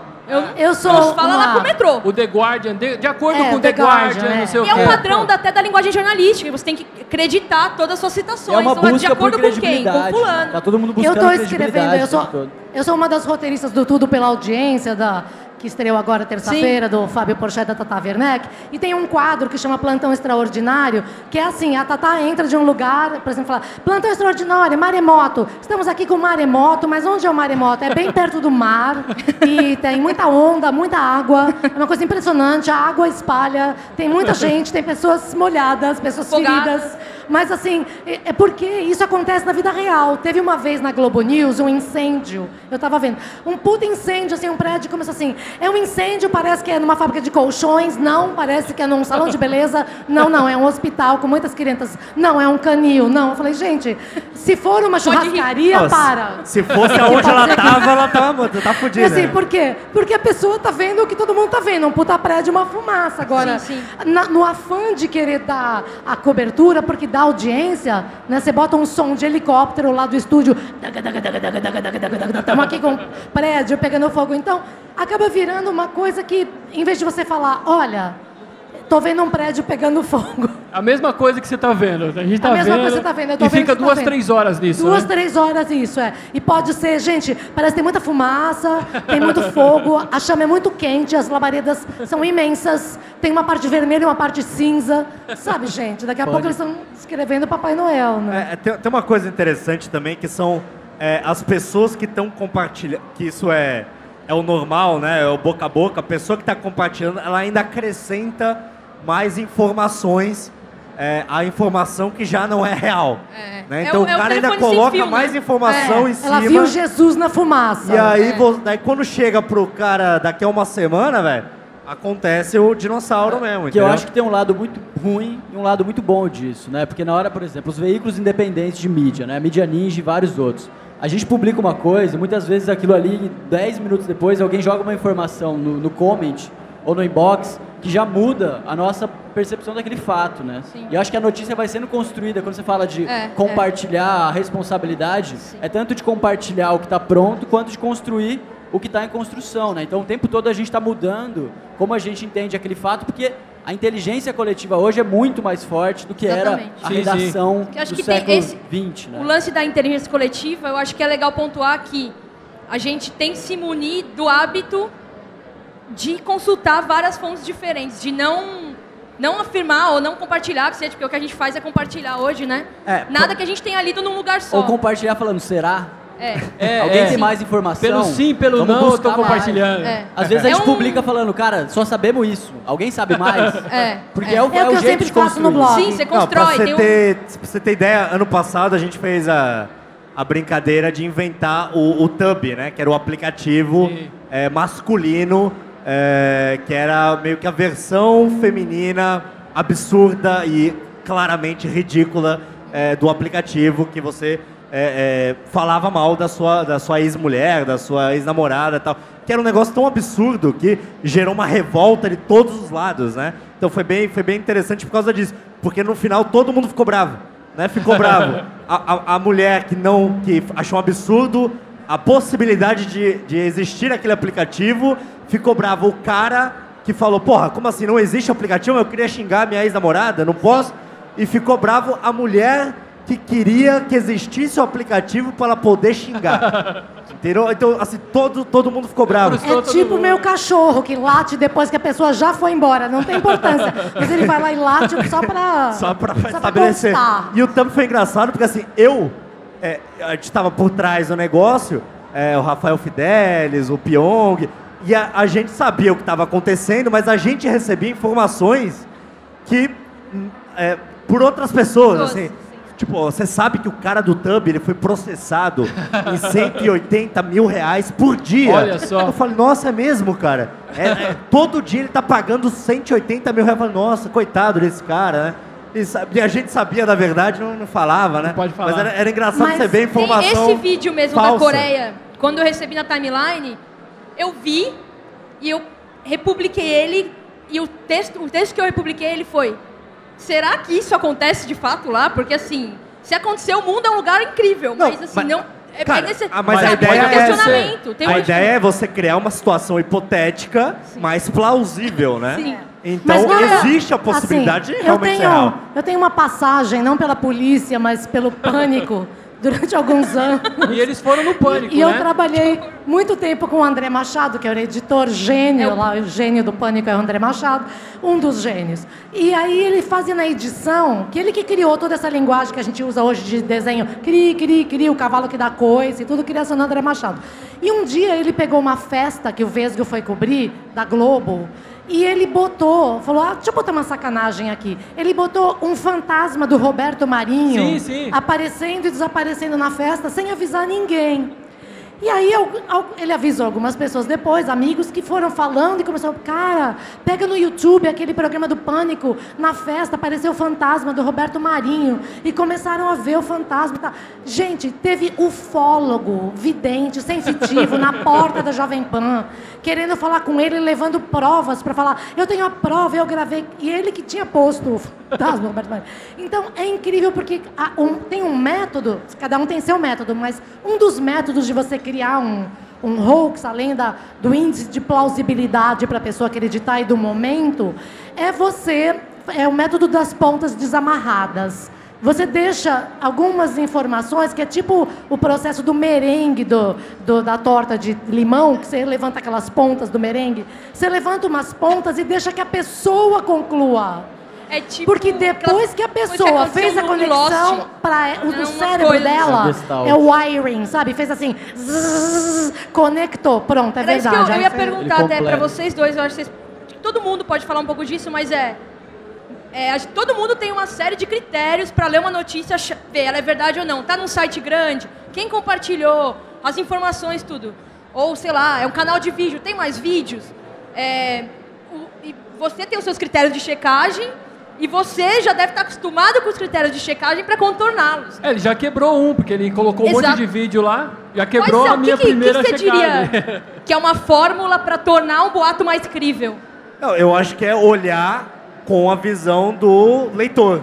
Speaker 4: Eu sou
Speaker 2: fala lá pro metrô.
Speaker 3: O The Guardian, de acordo com o The Guardian, não sei o
Speaker 2: quê.
Speaker 3: E
Speaker 2: é um padrão até da linguagem jornalística. Você tem que acreditar todas as suas citações.
Speaker 6: É uma busca
Speaker 2: de acordo
Speaker 6: por
Speaker 2: com quem? Com fulano.
Speaker 6: Tá todo mundo buscando
Speaker 4: credibilidade. Eu sou uma das roteiristas do Tudo pela Audiência, que estreou agora terça-feira, do Fábio Porchat e da Tata Werneck, e tem um quadro que chama Plantão Extraordinário, que é assim, a Tata entra de um lugar, por exemplo, fala, Plantão Extraordinário, maremoto, estamos aqui com maremoto, mas onde é o maremoto? É bem perto do mar, e tem muita onda, muita água, é uma coisa impressionante, a água espalha, tem muita gente, tem pessoas molhadas, pessoas feridas, mas assim, é porque isso acontece na vida real. Teve uma vez na Globo News um incêndio, eu estava vendo, um puta incêndio, assim, um prédio começou assim, é um incêndio, parece que é numa fábrica de colchões, não, parece que é num salão de beleza, não, é um hospital com muitas crianças, não, é um canil, não. Eu falei, gente, se for uma churrascaria, para.
Speaker 5: Se fosse aonde ela tá fodida.
Speaker 4: Assim, por quê? Porque a pessoa tá vendo o que todo mundo tá vendo, um puta prédio, uma fumaça. Agora, no afã de querer dar a cobertura, porque dá audiência, né, você bota um som de helicóptero lá do estúdio, estamos aqui com o prédio pegando fogo, então acaba virando uma coisa que, em vez de você falar, olha, tô vendo um prédio pegando fogo.
Speaker 3: A mesma coisa que você tá vendo. A gente tá vendo.
Speaker 4: A mesma coisa que você tá vendo. Eu tô
Speaker 3: e
Speaker 4: vendo
Speaker 3: fica
Speaker 4: que você
Speaker 3: 2,
Speaker 4: tá
Speaker 3: 3 horas nisso.
Speaker 4: 2, 3 horas isso, é. E pode ser, gente, parece que tem muita fumaça, tem muito fogo, a chama é muito quente, as labaredas são imensas, tem uma parte vermelha e uma parte cinza. Sabe, gente, daqui a pouco eles estão escrevendo Papai Noel, né?
Speaker 5: Tem uma coisa interessante também, que são as pessoas que estão compartilhando, que isso é o normal, né? É o boca a boca. A pessoa que está compartilhando, ela ainda acrescenta mais informações, a informação que já não é real. Né? Então o cara ainda coloca mais informação em cima.
Speaker 4: Ela viu Jesus na fumaça.
Speaker 5: E aí, daí quando chega pro cara daqui a uma semana, velho, acontece o dinossauro mesmo.
Speaker 6: Que eu acho que tem um lado muito ruim e um lado muito bom disso, né? Porque na hora, por exemplo, os veículos independentes de mídia, né? Mídia Ninja e vários outros. A gente publica uma coisa, muitas vezes aquilo ali, 10 minutos depois, alguém joga uma informação no comment ou no inbox que já muda a nossa percepção daquele fato, né? Sim. E eu acho que a notícia vai sendo construída, quando você fala de compartilhar a responsabilidade, é tanto de compartilhar o que está pronto, quanto de construir o que está em construção, né? Então, o tempo todo a gente está mudando como a gente entende aquele fato, porque a inteligência coletiva hoje é muito mais forte do que era a redação do século XX, né?
Speaker 2: O lance da inteligência coletiva, eu acho que é legal pontuar que a gente tem que se munir do hábito de consultar várias fontes diferentes, de não afirmar ou não compartilhar, porque o que a gente faz é compartilhar hoje, né? Nada que a gente tenha lido num lugar só.
Speaker 6: Ou compartilhar falando, será? Alguém tem mais informação?
Speaker 3: Pelo sim, pelo não, eu tô compartilhando.
Speaker 6: Às vezes a gente publica falando, cara, só sabemos isso. Alguém sabe mais? Porque é o
Speaker 4: que eu
Speaker 6: jeito
Speaker 4: sempre
Speaker 6: de
Speaker 4: faço no blog.
Speaker 2: Sim, você constrói.
Speaker 5: Pra você ter ideia, ano passado a gente fez a brincadeira de inventar o Tub, né? Que era o aplicativo masculino, que era meio que a versão feminina absurda e claramente ridícula do aplicativo, que você falava mal da sua ex-mulher, da sua ex-namorada e tal. Que era um negócio tão absurdo que gerou uma revolta de todos os lados, né? Então foi bem interessante por causa disso. Porque no final todo mundo ficou bravo, né? Ficou bravo. A mulher que achou um absurdo a possibilidade de existir aquele aplicativo, ficou bravo o cara que falou, porra, como assim, não existe aplicativo? Eu queria xingar minha ex-namorada, não posso? E ficou bravo a mulher que queria que existisse o aplicativo para ela poder xingar. Entendeu? Então, assim, todo mundo ficou bravo.
Speaker 4: É tipo o meu cachorro, que late depois que a pessoa já foi embora. Não tem importância. Mas ele vai lá e late só pra
Speaker 5: estabelecer. E o Thumb foi engraçado, porque assim, a gente estava por trás do negócio, o Rafael Fidelis, o Pyong, e a gente sabia o que estava acontecendo, mas a gente recebia informações que por outras pessoas, assim. Tipo, você sabe que o cara do Tub, ele foi processado em 180 mil reais por dia.
Speaker 3: Olha só.
Speaker 5: Eu falei, nossa, é mesmo, cara? Todo dia ele tá pagando 180 mil reais. Eu falei, nossa, coitado desse cara, né? E a gente sabia da verdade, não falava, né?
Speaker 3: Não pode falar.
Speaker 5: Mas era engraçado você ver informação
Speaker 2: esse vídeo mesmo
Speaker 5: falsa.
Speaker 2: Da Coreia, quando eu recebi na timeline, eu vi e eu republiquei ele, e o texto que eu republiquei ele foi: será que isso acontece de fato lá? Porque assim, se acontecer, o mundo é um lugar incrível, mas assim, não...
Speaker 5: Cara, mas a ideia
Speaker 2: é
Speaker 5: ideia é você criar uma situação hipotética, mais plausível, né?
Speaker 2: Sim.
Speaker 5: Então, existe a possibilidade de realmente ser real.
Speaker 4: Eu tenho uma passagem, não pela polícia, mas pelo pânico, durante alguns anos.
Speaker 3: E eles foram no Pânico,
Speaker 4: E
Speaker 3: né?
Speaker 4: eu trabalhei muito tempo com o André Machado, que é o editor gênio, lá, o gênio do Pânico é o André Machado, um dos gênios. E aí ele fazia na edição, que ele que criou toda essa linguagem que a gente usa hoje de desenho, cri, o cavalo que dá coice e tudo, criação do André Machado. E um dia ele pegou uma festa que o Vesgo foi cobrir, da Globo, e ele falou, deixa eu botar uma sacanagem aqui. Ele botou um fantasma do Roberto Marinho aparecendo e desaparecendo na festa sem avisar ninguém. E aí ele avisou algumas pessoas depois, amigos, que foram falando e começou, cara, pega no YouTube aquele programa do Pânico, na festa apareceu o fantasma do Roberto Marinho, e começaram a ver o fantasma. Tá. Gente, teve ufólogo, vidente, sensitivo, na porta da Jovem Pan, querendo falar com ele, levando provas para falar, eu tenho a prova, eu gravei, e ele que tinha posto o fantasma do Roberto Marinho. Então, é incrível porque tem um método, cada um tem seu método, mas um dos métodos de você criar um hoax, além do índice de plausibilidade para a pessoa acreditar e do momento, é o método das pontas desamarradas. Você deixa algumas informações, que é tipo o processo do merengue da torta de limão, que você levanta aquelas pontas do merengue, você levanta umas pontas e deixa que a pessoa conclua.
Speaker 2: É tipo
Speaker 4: porque depois que a pessoa fez a conexão, o cérebro dela é o wiring, sabe? Fez assim, zzz, conectou, pronto, é verdade.
Speaker 2: Isso que eu ia perguntar até para vocês dois, eu acho que todo mundo pode falar um pouco disso, mas todo mundo tem uma série de critérios para ler uma notícia, ver ela é verdade ou não. Tá num site grande, quem compartilhou, as informações, tudo. Ou, sei lá, é um canal de vídeo, tem mais vídeos. E você tem os seus critérios de checagem, e você já deve estar acostumado com os critérios de checagem para contorná-los.
Speaker 3: Ele já quebrou porque ele colocou um monte de vídeo lá, já quebrou a minha primeira checagem. O que você diria
Speaker 2: que é uma fórmula para tornar um boato mais crível?
Speaker 5: Não, eu acho que é olhar com a visão do leitor.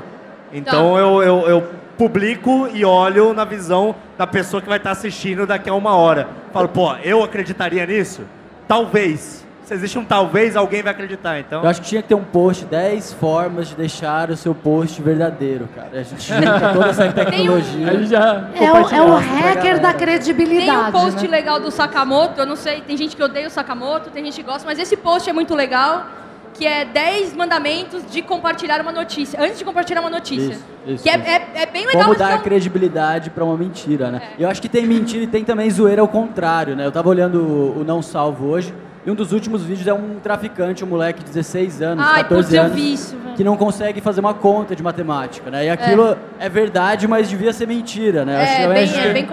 Speaker 5: Então eu publico e olho na visão da pessoa que vai estar assistindo daqui a uma hora. Falo, eu acreditaria nisso? Talvez. Se existe um talvez, alguém vai acreditar, então...
Speaker 6: Eu acho que tinha que ter um post, 10 formas de deixar o seu post verdadeiro, cara. A gente junta toda essa tecnologia.
Speaker 4: É o hacker da credibilidade.
Speaker 2: Tem um post
Speaker 4: né?
Speaker 2: legal do Sakamoto, eu não sei, tem gente que odeia o Sakamoto, tem gente que gosta, mas esse post é muito legal, que é 10 mandamentos de compartilhar uma notícia, antes de compartilhar uma notícia. Isso. É bem legal.
Speaker 6: Como dar credibilidade pra uma mentira, né? Eu acho que tem mentira e tem também zoeira ao contrário, né? Eu tava olhando o Não Salvo hoje, e um dos últimos vídeos é um traficante, um moleque de 16 anos, 14 anos, que não consegue fazer uma conta de matemática, né? E aquilo é verdade, mas devia ser mentira, né?
Speaker 2: É bem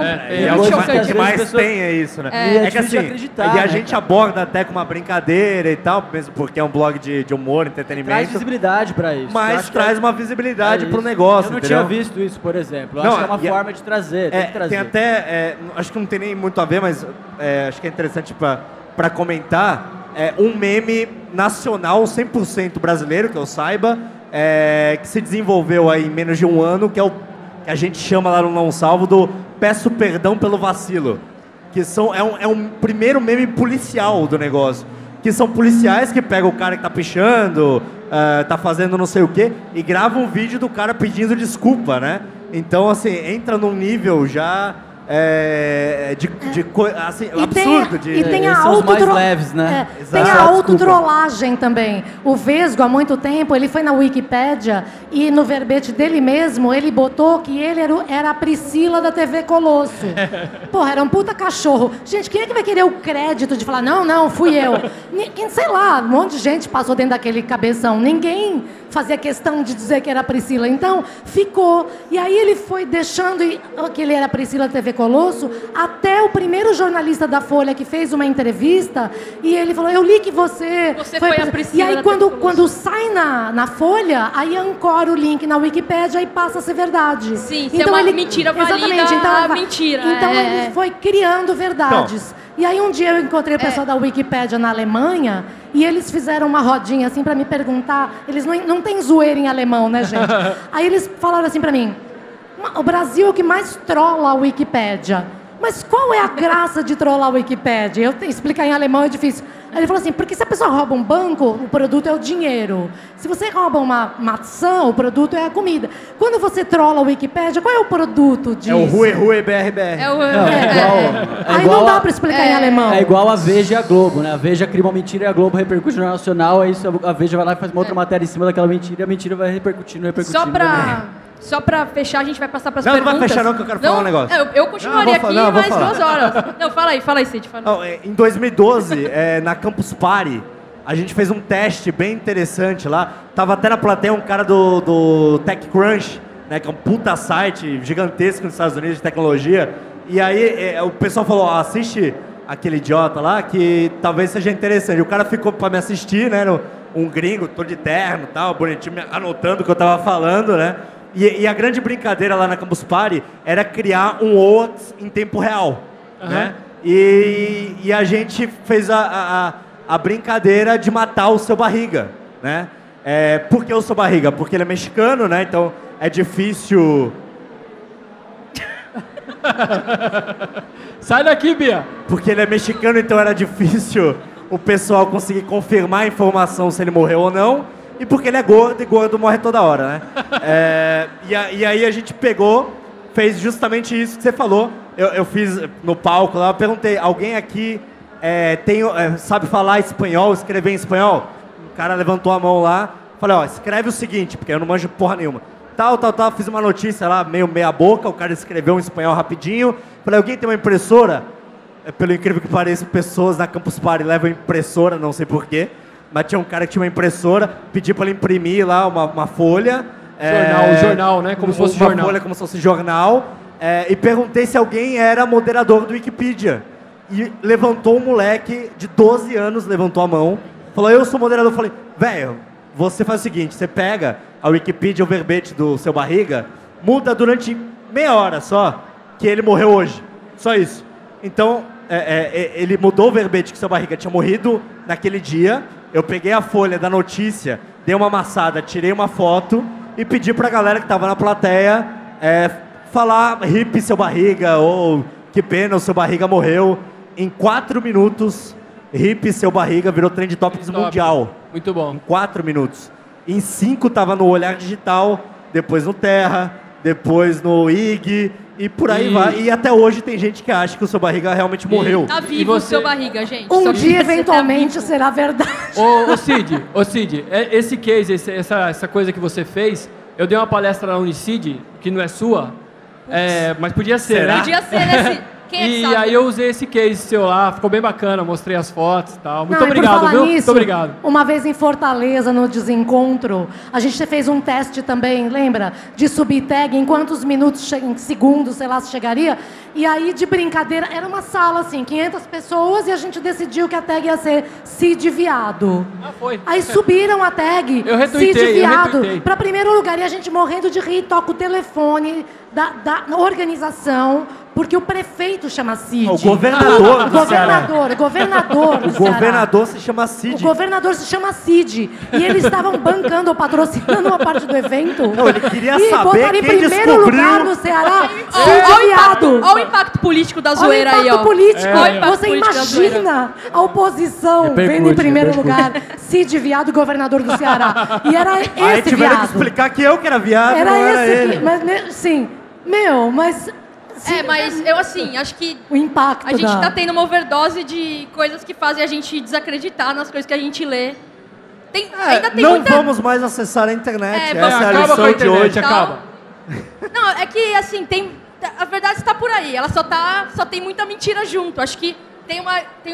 Speaker 5: o que mais tem é isso, né?
Speaker 6: É que assim,
Speaker 5: e a gente aborda até com uma brincadeira e tal, mesmo porque é um blog de humor, entretenimento.
Speaker 6: Traz visibilidade pra isso.
Speaker 5: Mas traz uma visibilidade pro negócio,
Speaker 6: Eu não
Speaker 5: entendeu?
Speaker 6: tinha visto isso, por exemplo. Acho que é uma forma de trazer, tem que trazer.
Speaker 5: Tem até, acho que não tem nem muito a ver, mas acho que é interessante para comentar, um meme nacional 100% brasileiro, que eu saiba, que se desenvolveu aí em menos de um ano, que é o que a gente chama lá no Não Salvo do Peço Perdão pelo Vacilo, que é um primeiro meme policial do negócio, que são policiais que pegam o cara que tá pichando, tá fazendo não sei o quê, e gravam um vídeo do cara pedindo desculpa, né? Então, assim, entra num nível já... assim, absurdo.
Speaker 4: E tem a
Speaker 6: são os mais leves, né?
Speaker 4: Tem a autotrollagem também. O Vesgo, há muito tempo, ele foi na Wikipédia e no verbete dele mesmo, ele botou que ele era a Priscila da TV Colosso. Porra, era um puta cachorro. Gente, quem é que vai querer o crédito de falar, não, fui eu? Sei lá, um monte de gente passou dentro daquele cabeção. Ninguém fazia questão de dizer que era a Priscila. Então, ficou. E aí ele foi deixando que ele era a Priscila da TV Colosso, até o primeiro jornalista da Folha que fez uma entrevista, e ele falou, eu li que você
Speaker 2: foi a Priscila.
Speaker 4: E aí quando sai na Folha, aí ancora o link na Wikipédia e passa a ser verdade.
Speaker 2: Sim, então se é uma mentira valida, então mentira.
Speaker 4: Então ele foi criando verdades. E aí um dia eu encontrei o pessoal da Wikipédia na Alemanha, e eles fizeram uma rodinha assim para me perguntar, eles não tem zoeira em alemão, né, gente? Aí eles falaram assim para mim, o Brasil é o que mais trola a Wikipédia. mas qual é a graça de trollar a Wikipédia? Explicar em alemão é difícil. Aí ele falou assim, porque se a pessoa rouba um banco, o produto é o dinheiro. Se você rouba uma maçã, o produto é a comida. Quando você trola a Wikipédia, qual é o produto disso?
Speaker 5: É o Rue BRBR.
Speaker 4: Aí não dá para explicar em alemão.
Speaker 6: É igual a Veja e a Globo, né? A Veja cria uma mentira e a Globo repercute no Jornal Nacional, aí a Veja vai lá e faz uma outra matéria em cima daquela mentira e a mentira vai repercutindo.
Speaker 2: Só pra fechar, a gente vai passar pras
Speaker 5: Não,
Speaker 2: perguntas.
Speaker 5: não vai fechar não, que eu quero falar um negócio.
Speaker 2: Eu continuaria aqui
Speaker 5: vou
Speaker 2: mais
Speaker 5: falar.
Speaker 2: 2 horas. Não, fala aí, Cid.
Speaker 5: Não, em 2012, na Campus Party, a gente fez um teste bem interessante lá. Tava até na plateia um cara do TechCrunch, né, que é um puta site gigantesco nos Estados Unidos de tecnologia. E aí o pessoal falou, assiste aquele idiota lá que talvez seja interessante. O cara ficou pra me assistir, né, um gringo, todo de terno e tal, bonitinho, anotando o que eu tava falando, né. E a grande brincadeira lá na Campus Party era criar um hoax em tempo real, né? E a gente fez a brincadeira de matar o Seu Barriga, né? Por que o Seu Barriga? Porque ele é mexicano, né? Então é difícil...
Speaker 3: Sai daqui, Bia!
Speaker 5: Porque ele é mexicano, então era difícil o pessoal conseguir confirmar a informação se ele morreu ou não. E porque ele é gordo, e gordo morre toda hora, né? E aí a gente pegou, fez justamente isso que você falou. Eu fiz no palco lá, eu perguntei, alguém aqui sabe falar espanhol, escrever em espanhol? O cara levantou a mão lá, falei, ó, escreve o seguinte, porque eu não manjo porra nenhuma. Tal, fiz uma notícia lá, meio meia boca, o cara escreveu um espanhol rapidinho. Falei, alguém tem uma impressora? Pelo incrível que pareça, pessoas na Campus Party levam impressora, não sei porquê. Mas tinha um cara que tinha uma impressora, pedi para ele imprimir lá uma folha.
Speaker 3: Jornal, né? Como se fosse
Speaker 5: uma
Speaker 3: jornal.
Speaker 5: folha, como se fosse jornal. E perguntei se alguém era moderador do Wikipedia. E levantou um moleque de 12 anos, levantou a mão. Falou, eu sou moderador. Falei, velho, você faz o seguinte, você pega a Wikipedia, o verbete do Seu Barriga, muda durante meia hora só, que ele morreu hoje. Só isso. Então, ele mudou o verbete que Seu Barriga tinha morrido naquele dia. Eu peguei a folha da notícia, dei uma amassada, tirei uma foto e pedi pra galera que tava na plateia falar hippie Seu Barriga ou que pena, o Seu Barriga morreu. Em 4 minutos, hippie Seu Barriga virou trend topics mundial.
Speaker 3: Muito bom.
Speaker 5: Em 4 minutos. Em 5 tava no Olhar Digital, depois no Terra, depois no IG e por aí vai. E até hoje tem gente que acha que o Seu Barriga realmente morreu.
Speaker 2: Tá vivo o Seu Barriga, gente.
Speaker 4: Um
Speaker 2: Só
Speaker 4: dia,
Speaker 2: que você
Speaker 4: eventualmente,
Speaker 2: tá vivo.
Speaker 4: será verdade.
Speaker 3: Ô Cid, esse case, essa coisa que você fez, eu dei uma palestra na Unicid, que não é sua, mas podia ser,
Speaker 5: Será?
Speaker 3: né?
Speaker 2: Podia ser nesse... Quem é que
Speaker 3: E
Speaker 2: sabe?
Speaker 3: aí eu usei esse case seu lá, ficou bem bacana, mostrei as fotos e tal. Muito
Speaker 4: Não, e por
Speaker 3: obrigado,
Speaker 4: falar
Speaker 3: viu?
Speaker 4: nisso,
Speaker 3: Muito obrigado.
Speaker 4: Uma vez em Fortaleza, no Desencontro, a gente fez um teste também, lembra? De subir tag, em quantos minutos, em segundos, sei lá, se chegaria. E aí, de brincadeira, era uma sala, assim, 500 pessoas, e a gente decidiu que a tag ia ser Cid Viado.
Speaker 3: Foi.
Speaker 4: Aí subiram a tag
Speaker 3: Eu retuitei,
Speaker 4: Cid Viado
Speaker 3: retuitei.
Speaker 4: para primeiro lugar. E a gente morrendo de rir, toca o telefone da organização, porque o prefeito chama Cid.
Speaker 5: O governador do Ceará.
Speaker 4: Governador do
Speaker 5: O
Speaker 4: Ceará.
Speaker 5: governador se chama Cid.
Speaker 4: O governador se chama Cid. E eles estavam bancando ou patrocinando uma parte do evento.
Speaker 5: Não, ele queria
Speaker 4: e
Speaker 5: saber
Speaker 4: botaram em
Speaker 5: quem
Speaker 4: primeiro
Speaker 5: descobriu.
Speaker 4: lugar no Ceará
Speaker 2: Olha
Speaker 4: Cid Viado.
Speaker 2: o impacto político da
Speaker 4: Olha o
Speaker 2: zoeira aí, ó.
Speaker 4: impacto político.
Speaker 2: Olha o impacto
Speaker 4: Você
Speaker 2: político da zoeira.
Speaker 4: imagina a oposição
Speaker 6: Repercute,
Speaker 4: vendo em primeiro
Speaker 6: repercute.
Speaker 4: lugar Cid Viado, governador do Ceará. E era esse
Speaker 5: Aí tiveram que
Speaker 4: viado.
Speaker 5: explicar que eu que era viado,
Speaker 4: Era
Speaker 5: não era
Speaker 4: esse
Speaker 5: ele.
Speaker 4: que... Mas, sim, mas...
Speaker 2: Mas eu, assim, acho que
Speaker 4: O impacto
Speaker 2: a gente
Speaker 4: da...
Speaker 2: tá tendo uma overdose de coisas que fazem a gente desacreditar nas coisas que a gente lê. Ainda tem
Speaker 5: não
Speaker 2: muita...
Speaker 5: vamos mais acessar a internet.
Speaker 2: É,
Speaker 5: Essa é a
Speaker 3: acaba
Speaker 5: lição
Speaker 3: com a
Speaker 5: de
Speaker 3: internet,
Speaker 5: hoje.
Speaker 3: acaba.
Speaker 2: Não, é que, assim, a verdade está por aí. Ela só tem muita mentira junto. Acho que tem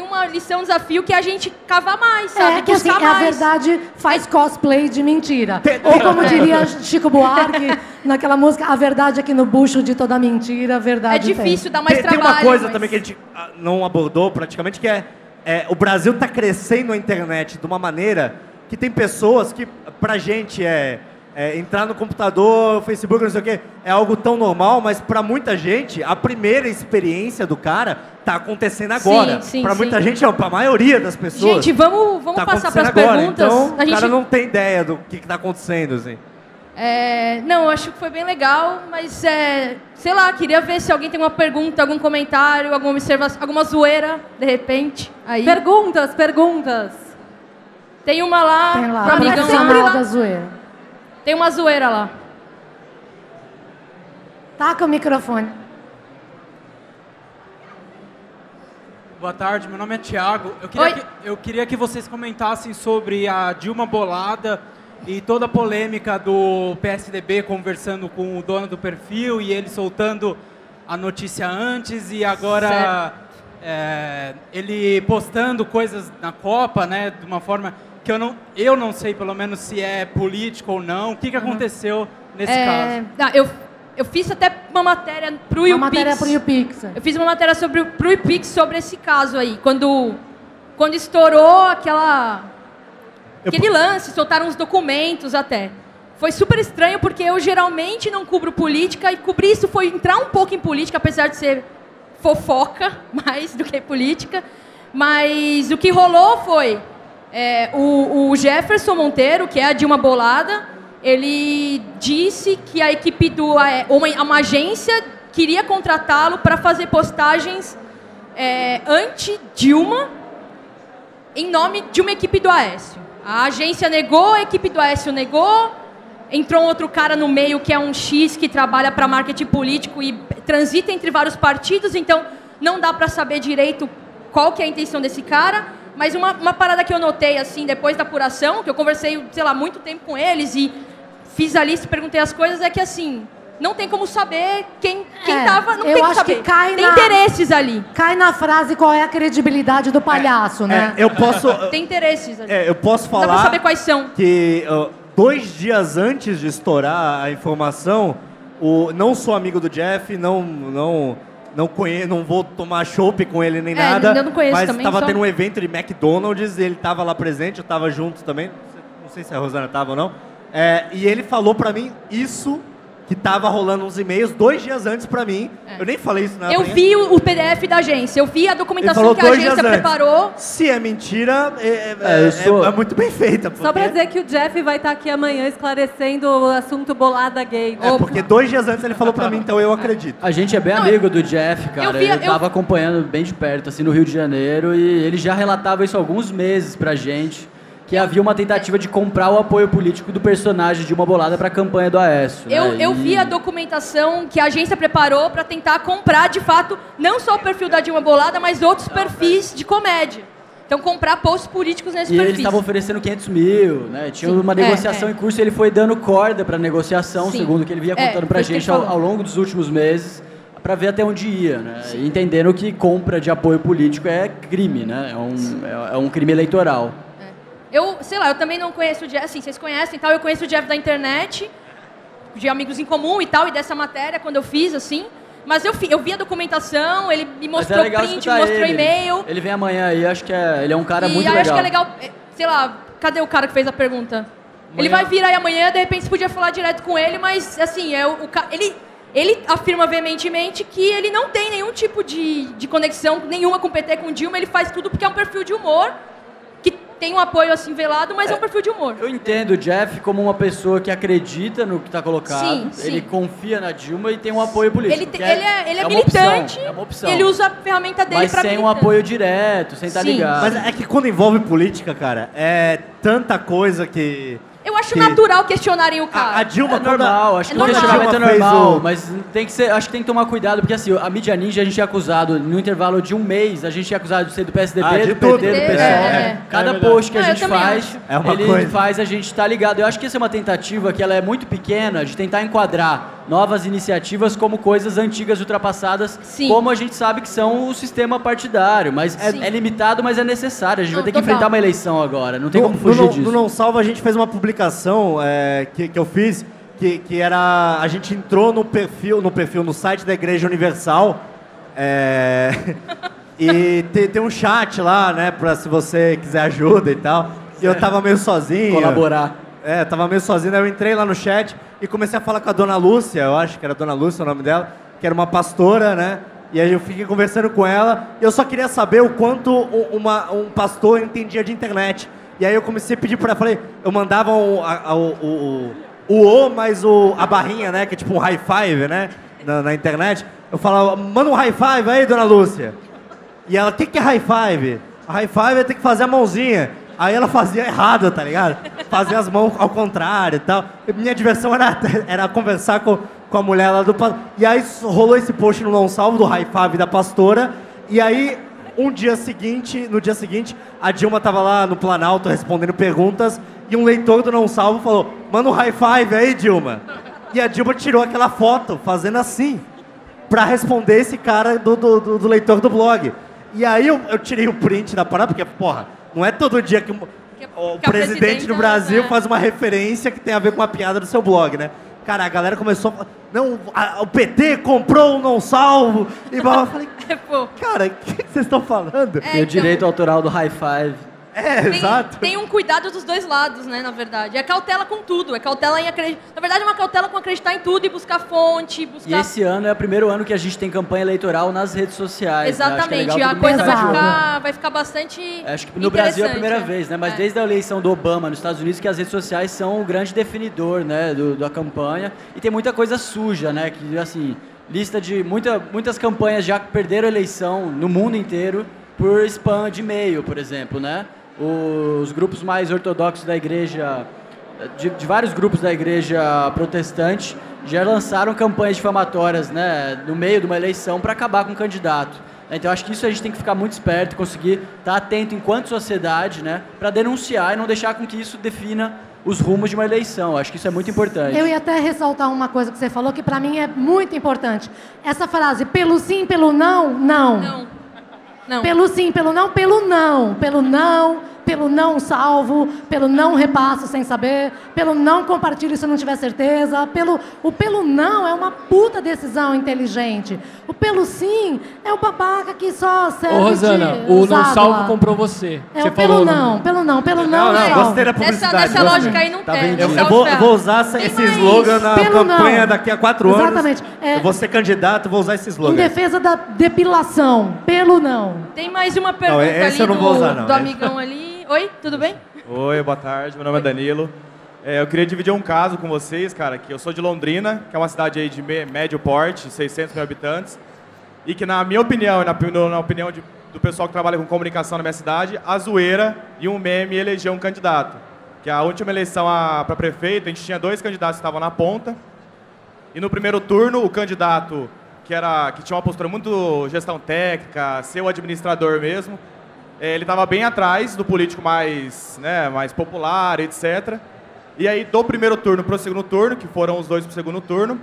Speaker 2: uma lição, um desafio que é a gente cavar mais, sabe?
Speaker 4: É que assim,
Speaker 2: Buscar
Speaker 4: a
Speaker 2: mais.
Speaker 4: verdade faz cosplay de mentira. Ou como diria Chico Buarque naquela música, a verdade é que no bucho de toda mentira, a verdade
Speaker 2: É difícil, dá mais
Speaker 5: Tem
Speaker 2: trabalho.
Speaker 5: uma coisa
Speaker 2: mas-
Speaker 5: também que a gente não abordou praticamente, que é o Brasil está crescendo a internet de uma maneira que tem pessoas que, pra gente, entrar no computador, Facebook, não sei o quê, é algo tão normal, mas pra muita gente, a primeira experiência do cara tá acontecendo agora.
Speaker 2: Sim,
Speaker 5: Pra
Speaker 2: sim.
Speaker 5: muita gente, não, pra maioria das pessoas.
Speaker 2: Gente, vamos
Speaker 5: tá
Speaker 2: passar
Speaker 5: acontecendo
Speaker 2: para as
Speaker 5: agora.
Speaker 2: perguntas.
Speaker 5: Então,
Speaker 2: A
Speaker 5: o
Speaker 2: gente...
Speaker 5: cara não tem ideia do que tá acontecendo, assim.
Speaker 2: Não, eu acho que foi bem legal, mas, sei lá, queria ver se alguém tem uma pergunta, algum comentário, alguma observação, alguma zoeira, de repente. Aí.
Speaker 1: Perguntas.
Speaker 2: Tem uma lá,
Speaker 4: Tem lá,
Speaker 2: pro amigão
Speaker 4: profissional
Speaker 2: lá.
Speaker 4: da zoeira.
Speaker 2: Tem uma zoeira lá.
Speaker 4: Taca o microfone.
Speaker 7: Boa tarde, meu nome é Thiago.
Speaker 2: Oi.
Speaker 7: Eu queria que vocês comentassem sobre a Dilma Bolada e toda a polêmica do PSDB conversando com o dono do perfil e ele soltando a notícia antes e agora ele postando coisas na Copa, né, de uma forma que eu não sei, pelo menos, se é político ou não. O que aconteceu nesse caso?
Speaker 2: Eu fiz até uma matéria pro YouPix.
Speaker 4: Uma matéria pro YouPix.
Speaker 2: Eu fiz uma matéria pro YouPix sobre esse caso aí. Quando estourou aquele lance, soltaram uns documentos até. Foi super estranho, porque eu geralmente não cubro política, e cobrir isso foi entrar um pouco em política, apesar de ser fofoca, mais do que política. Mas o que rolou foi o Jefferson Monteiro, que é a Dilma Bolada, ele disse que a equipe uma agência queria contratá-lo para fazer postagens anti-Dilma em nome de uma equipe do Aécio. A agência negou, a equipe do Aécio negou, entrou um outro cara no meio que é um X que trabalha para marketing político e transita entre vários partidos, então não dá para saber direito qual que é a intenção desse cara, mas uma parada que eu notei assim depois da apuração, que eu conversei, sei lá, muito tempo com eles e fiz a lista e perguntei as coisas, é que assim, não tem como saber quem tava, não tem como saber. Tem interesses ali.
Speaker 4: Cai na frase qual é a credibilidade do palhaço, né?
Speaker 5: Eu posso...
Speaker 2: Tem interesses ali.
Speaker 5: Eu posso falar...
Speaker 2: Não dá pra saber quais são.
Speaker 5: Que 2 dias antes de estourar a informação, não sou amigo do Jeff, não vou tomar chopp com ele nem nada.
Speaker 2: Eu não conheço
Speaker 5: mas
Speaker 2: também.
Speaker 5: Mas estava tendo um evento de McDonald's, ele estava lá presente, eu estava junto também. Não sei se a Rosana estava ou não. E ele falou pra mim isso, que tava rolando uns e-mails 2 dias antes pra mim. Eu nem falei isso nada.
Speaker 2: Eu vi o PDF da agência, eu vi a documentação que a
Speaker 5: 2 dias
Speaker 2: agência preparou.
Speaker 5: Se é mentira, é muito bem feita.
Speaker 1: Só pra dizer que o Jeff vai estar aqui amanhã esclarecendo o assunto bolada gay.
Speaker 5: Porque 2 dias antes ele falou pra mim, então eu acredito.
Speaker 6: A gente é bem amigo do Jeff, cara. Eu tava acompanhando bem de perto, assim, no Rio de Janeiro, e ele já relatava isso há alguns meses pra gente, que havia uma tentativa de comprar o apoio político do personagem de uma bolada para a campanha do Aécio.
Speaker 2: Eu vi a documentação que a agência preparou para tentar comprar, de fato, não só o perfil da Dilma Bolada, mas outros perfis de comédia. Então, comprar posts políticos nesse perfil.
Speaker 6: E eles estavam oferecendo 500 mil, né? Tinha uma negociação em curso e ele foi dando corda para a negociação, segundo o que ele vinha contando para a gente ao longo dos últimos meses, para ver até onde ia, né? E entendendo que compra de apoio político é crime, né? É um crime eleitoral.
Speaker 2: Sei lá, eu também não conheço o Jeff, assim, vocês conhecem e tal, eu conheço o Jeff da internet, de amigos em comum e tal, e dessa matéria, quando eu fiz, assim, mas eu vi a documentação, ele me mostrou print, me mostrou e-mail.
Speaker 6: Ele vem amanhã aí, acho que ele é um cara muito legal.
Speaker 2: E acho que é legal, sei lá, cadê o cara que fez a pergunta? Amanhã. Ele vai vir aí amanhã, de repente você podia falar direto com ele, mas, assim, ele afirma veementemente que ele não tem nenhum tipo de conexão nenhuma com o PT, com Dilma, ele faz tudo porque é um perfil de humor, tem um apoio assim velado, mas é um perfil de humor.
Speaker 6: Eu entendo o Jeff como uma pessoa que acredita no que está colocado.
Speaker 2: Sim.
Speaker 6: Ele confia na Dilma e tem um apoio político.
Speaker 2: Ele é militante,
Speaker 6: é uma opção.
Speaker 2: ele usa a ferramenta dele para militar.
Speaker 6: Mas sem um apoio direto, sem estar ligado.
Speaker 5: Mas é que quando envolve política, cara, é tanta coisa que...
Speaker 2: Eu acho natural questionarem o cara.
Speaker 5: A Dilma...
Speaker 6: É normal, acho que o questionamento é normal, mas tem que ser, acho que tem que tomar cuidado, porque assim, a mídia ninja a gente é acusado, no intervalo de um mês, a gente é acusado de ser do PSDB, do PT, do PSOL. Cada post que a gente faz, ele faz a gente estar ligado. Eu acho que essa é uma tentativa que ela é muito pequena, de tentar enquadrar novas iniciativas como coisas antigas, ultrapassadas, como a gente sabe que são o sistema partidário. Mas é limitado, mas é necessário. A gente vai ter que enfrentar uma eleição agora, não tem como fugir disso.
Speaker 5: No Não Salva, a gente fez uma publicação que eu fiz, que era... A gente entrou no site da Igreja Universal, e tem um chat lá, né, pra se você quiser ajuda e tal. E eu tava meio sozinho.
Speaker 6: Colaborar.
Speaker 5: Tava meio sozinho, aí eu entrei lá no chat e comecei a falar com a Dona Lúcia, eu acho que era Dona Lúcia o nome dela, que era uma pastora, né? E aí eu fiquei conversando com ela e eu só queria saber o quanto um pastor entendia de internet. E aí eu comecei a pedir pra ela, eu mandava o mais a barrinha, né? Que é tipo um high five, né? Na internet. Eu falava, manda um high five aí, dona Lúcia. E ela, o que é high five? A high five é ter que fazer a mãozinha. Aí ela fazia errado, tá ligado? Fazia as mãos ao contrário e tal. Minha diversão era conversar com a mulher lá do... E aí rolou esse post no Não Salvo do high five da pastora. E aí, no dia seguinte, a Dilma tava lá no Planalto respondendo perguntas. E um leitor do Não Salvo falou, manda um high five aí, Dilma. E a Dilma tirou aquela foto, fazendo assim, pra responder esse cara do leitor do blog. E aí eu tirei o print da parada, porque, porra, não é todo dia que o presidente do Brasil faz uma referência que tem a ver com a piada do seu blog, né? Cara, a galera começou a falar, não, o PT comprou o Não Salvo. E eu falei, cara, o que vocês estão falando?
Speaker 6: Tem o direito autoral do high five.
Speaker 5: Exato.
Speaker 2: Tem um cuidado dos dois lados, né, na verdade. É cautela com tudo, é cautela em acreditar. Na verdade, é uma cautela com acreditar em tudo e buscar fonte, buscar...
Speaker 6: E esse ano é o primeiro ano que a gente tem campanha eleitoral nas redes sociais.
Speaker 2: Exatamente,
Speaker 6: né?
Speaker 2: a coisa vai ficar bastante
Speaker 6: acho que no Brasil é a primeira vez, né? Mas desde a eleição do Obama nos Estados Unidos que as redes sociais são o grande definidor, né, da campanha. E tem muita coisa suja, né, que assim, lista de muitas campanhas já perderam a eleição no mundo inteiro por spam de e-mail, por exemplo, né? Os grupos mais ortodoxos da igreja, de vários grupos da igreja protestante, já lançaram campanhas difamatórias, né, no meio de uma eleição para acabar com o candidato. Então, acho que isso a gente tem que ficar muito esperto, conseguir estar atento enquanto sociedade, né, para denunciar e não deixar com que isso defina os rumos de uma eleição. Acho que isso é muito importante.
Speaker 4: Eu ia até ressaltar uma coisa que você falou, que para mim é muito importante. Essa frase, pelo sim, pelo não, não. Não. Pelo sim, pelo não, pelo não. Pelo não salvo, pelo não repasso sem saber, pelo não compartilho se não tiver certeza, o pelo não é uma puta decisão inteligente. O pelo sim é o babaca que só serve
Speaker 3: Rosana, o não salvo comprou você.
Speaker 4: É
Speaker 3: você
Speaker 4: o pelo não.
Speaker 5: Não, gostei da publicidade.
Speaker 2: Essa lógica aí não tem.
Speaker 5: Eu vou usar esse slogan na campanha daqui a 4 anos.
Speaker 4: Exatamente.
Speaker 5: Eu vou ser candidato, vou usar esse slogan.
Speaker 4: Em defesa da depilação, pelo não.
Speaker 2: Tem mais uma pergunta ali do amigão ali. Oi, tudo bem?
Speaker 8: Oi, boa tarde, meu nome é Danilo. Eu queria dividir um caso com vocês, cara, que eu sou de Londrina, que é uma cidade aí de médio porte, 600 mil habitantes, e que na minha opinião e na opinião do pessoal que trabalha com comunicação na minha cidade, a zoeira e um meme elegeu um candidato. Que a última eleição para prefeito, a gente tinha 2 candidatos que estavam na ponta, e no primeiro turno o candidato que tinha uma postura muito gestão técnica, ser o administrador mesmo, ele estava bem atrás do político mais popular, etc. E aí, do primeiro turno para o segundo turno, que foram os 2 para o segundo turno,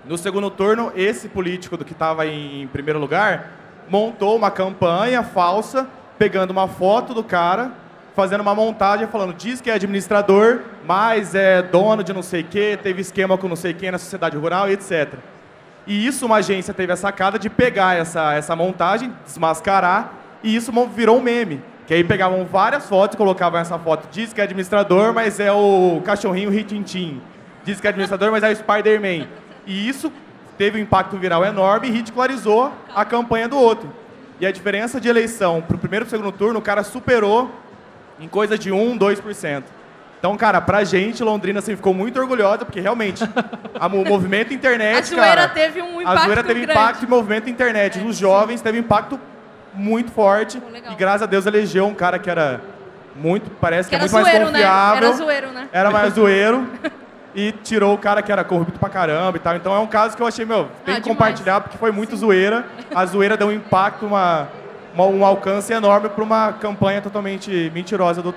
Speaker 8: no segundo turno, esse político que estava em primeiro lugar montou uma campanha falsa, pegando uma foto do cara, fazendo uma montagem, falando, diz que é administrador, mas é dono de não sei o quê, teve esquema com não sei quem na sociedade rural, etc. E isso, uma agência teve a sacada de pegar essa montagem, desmascarar, e isso virou um meme. Que aí pegavam várias fotos e colocavam essa foto. Diz que é administrador, mas é o cachorrinho Ritintim. Diz que é administrador, mas é o Spider-Man. E isso teve um impacto viral enorme e ridicularizou a campanha do outro. E a diferença de eleição para o primeiro e segundo turno, o cara superou em coisa de 1%, 2%. Então, cara, pra gente, Londrina assim, ficou muito orgulhosa, porque realmente o movimento internet,
Speaker 2: a zoeira teve um impacto
Speaker 8: a zoeira teve
Speaker 2: grande.
Speaker 8: impacto e o movimento internet dos jovens teve impacto muito forte. E graças a Deus elegeu um cara que era muito, parece que é muito mais confiável.
Speaker 2: Era zoeiro, né?
Speaker 8: Era mais zoeiro. E tirou o cara que era corrupto pra caramba e tal. Então é um caso que eu achei, tem que compartilhar, porque foi muito zoeira. A zoeira deu um impacto, um alcance enorme para uma campanha totalmente mentirosa do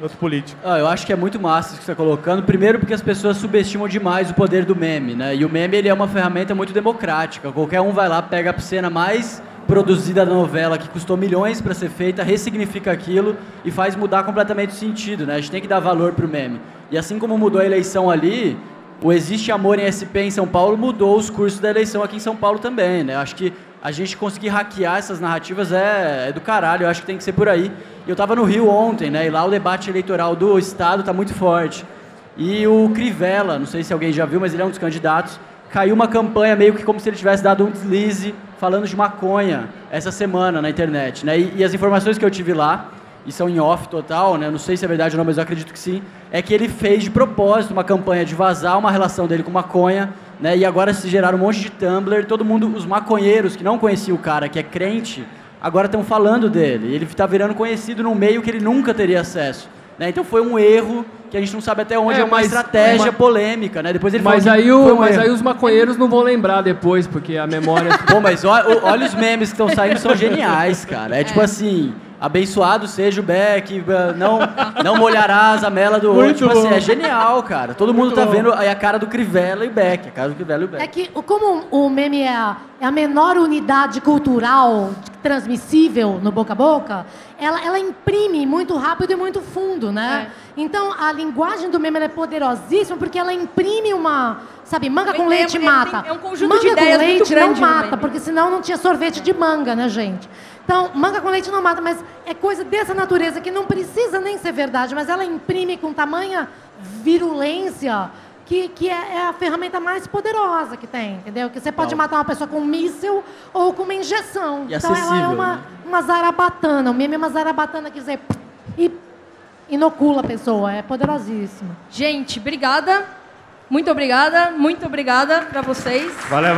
Speaker 8: outro político.
Speaker 6: Eu acho que é muito massa isso que você está colocando. Primeiro porque as pessoas subestimam demais o poder do meme, né? E o meme ele é uma ferramenta muito democrática. Qualquer um vai lá, pega a cena mais produzida da novela, que custou milhões para ser feita, ressignifica aquilo e faz mudar completamente o sentido, né? A gente tem que dar valor pro meme. E assim como mudou a eleição ali, o Existe Amor em SP em São Paulo mudou os cursos da eleição aqui em São Paulo também, né? Acho que a gente conseguir hackear essas narrativas é do caralho, eu acho que tem que ser por aí. Eu estava no Rio ontem, né? E lá o debate eleitoral do Estado está muito forte. E o Crivella, não sei se alguém já viu, mas ele é um dos candidatos, caiu uma campanha meio que como se ele tivesse dado um deslize falando de maconha essa semana na internet, né? E as informações que eu tive lá e são em off total, né? Não sei se é verdade ou não, mas eu acredito que sim, é que ele fez de propósito uma campanha de vazar uma relação dele com maconha, né? E agora se geraram um monte de Tumblr, todo mundo, os maconheiros que não conheciam o cara, que é crente, agora estão falando dele. Ele está virando conhecido num meio que ele nunca teria acesso. Né? Então foi um erro que a gente não sabe até onde, é uma estratégia polêmica, né? Depois ele
Speaker 3: mas
Speaker 6: falou
Speaker 3: aí, aí os maconheiros não vão lembrar depois, porque a memória...
Speaker 6: Pô, mas olha os memes que estão saindo, são geniais, cara. É tipo assim, abençoado seja o Beck, não molharás a mela do outro. Tipo assim, é genial, cara. Todo mundo tá vendo aí a cara do Crivella e o Beck, a cara do Crivella e o Beck.
Speaker 4: É que, como o meme é a menor unidade cultural transmissível no boca a boca, ela imprime muito rápido e muito fundo, né? Então, a linguagem do meme é poderosíssima porque ela imprime uma... Sabe, manga com leite mata.
Speaker 2: É um conjunto
Speaker 4: manga
Speaker 2: de ideias
Speaker 4: com leite
Speaker 2: muito grande
Speaker 4: não mata, porque senão não tinha sorvete de manga, né, gente? Então, manga com leite não mata, mas é coisa dessa natureza que não precisa nem ser verdade, mas ela imprime com tamanha virulência que é a ferramenta mais poderosa que tem, entendeu? Que você pode matar uma pessoa com um míssil ou com uma injeção.
Speaker 6: E
Speaker 4: então, ela é uma zarabatana. O meme é uma zarabatana, quer dizer, e inocula a pessoa. É poderosíssimo.
Speaker 2: Gente, obrigada. Muito obrigada pra vocês.
Speaker 8: Valeu.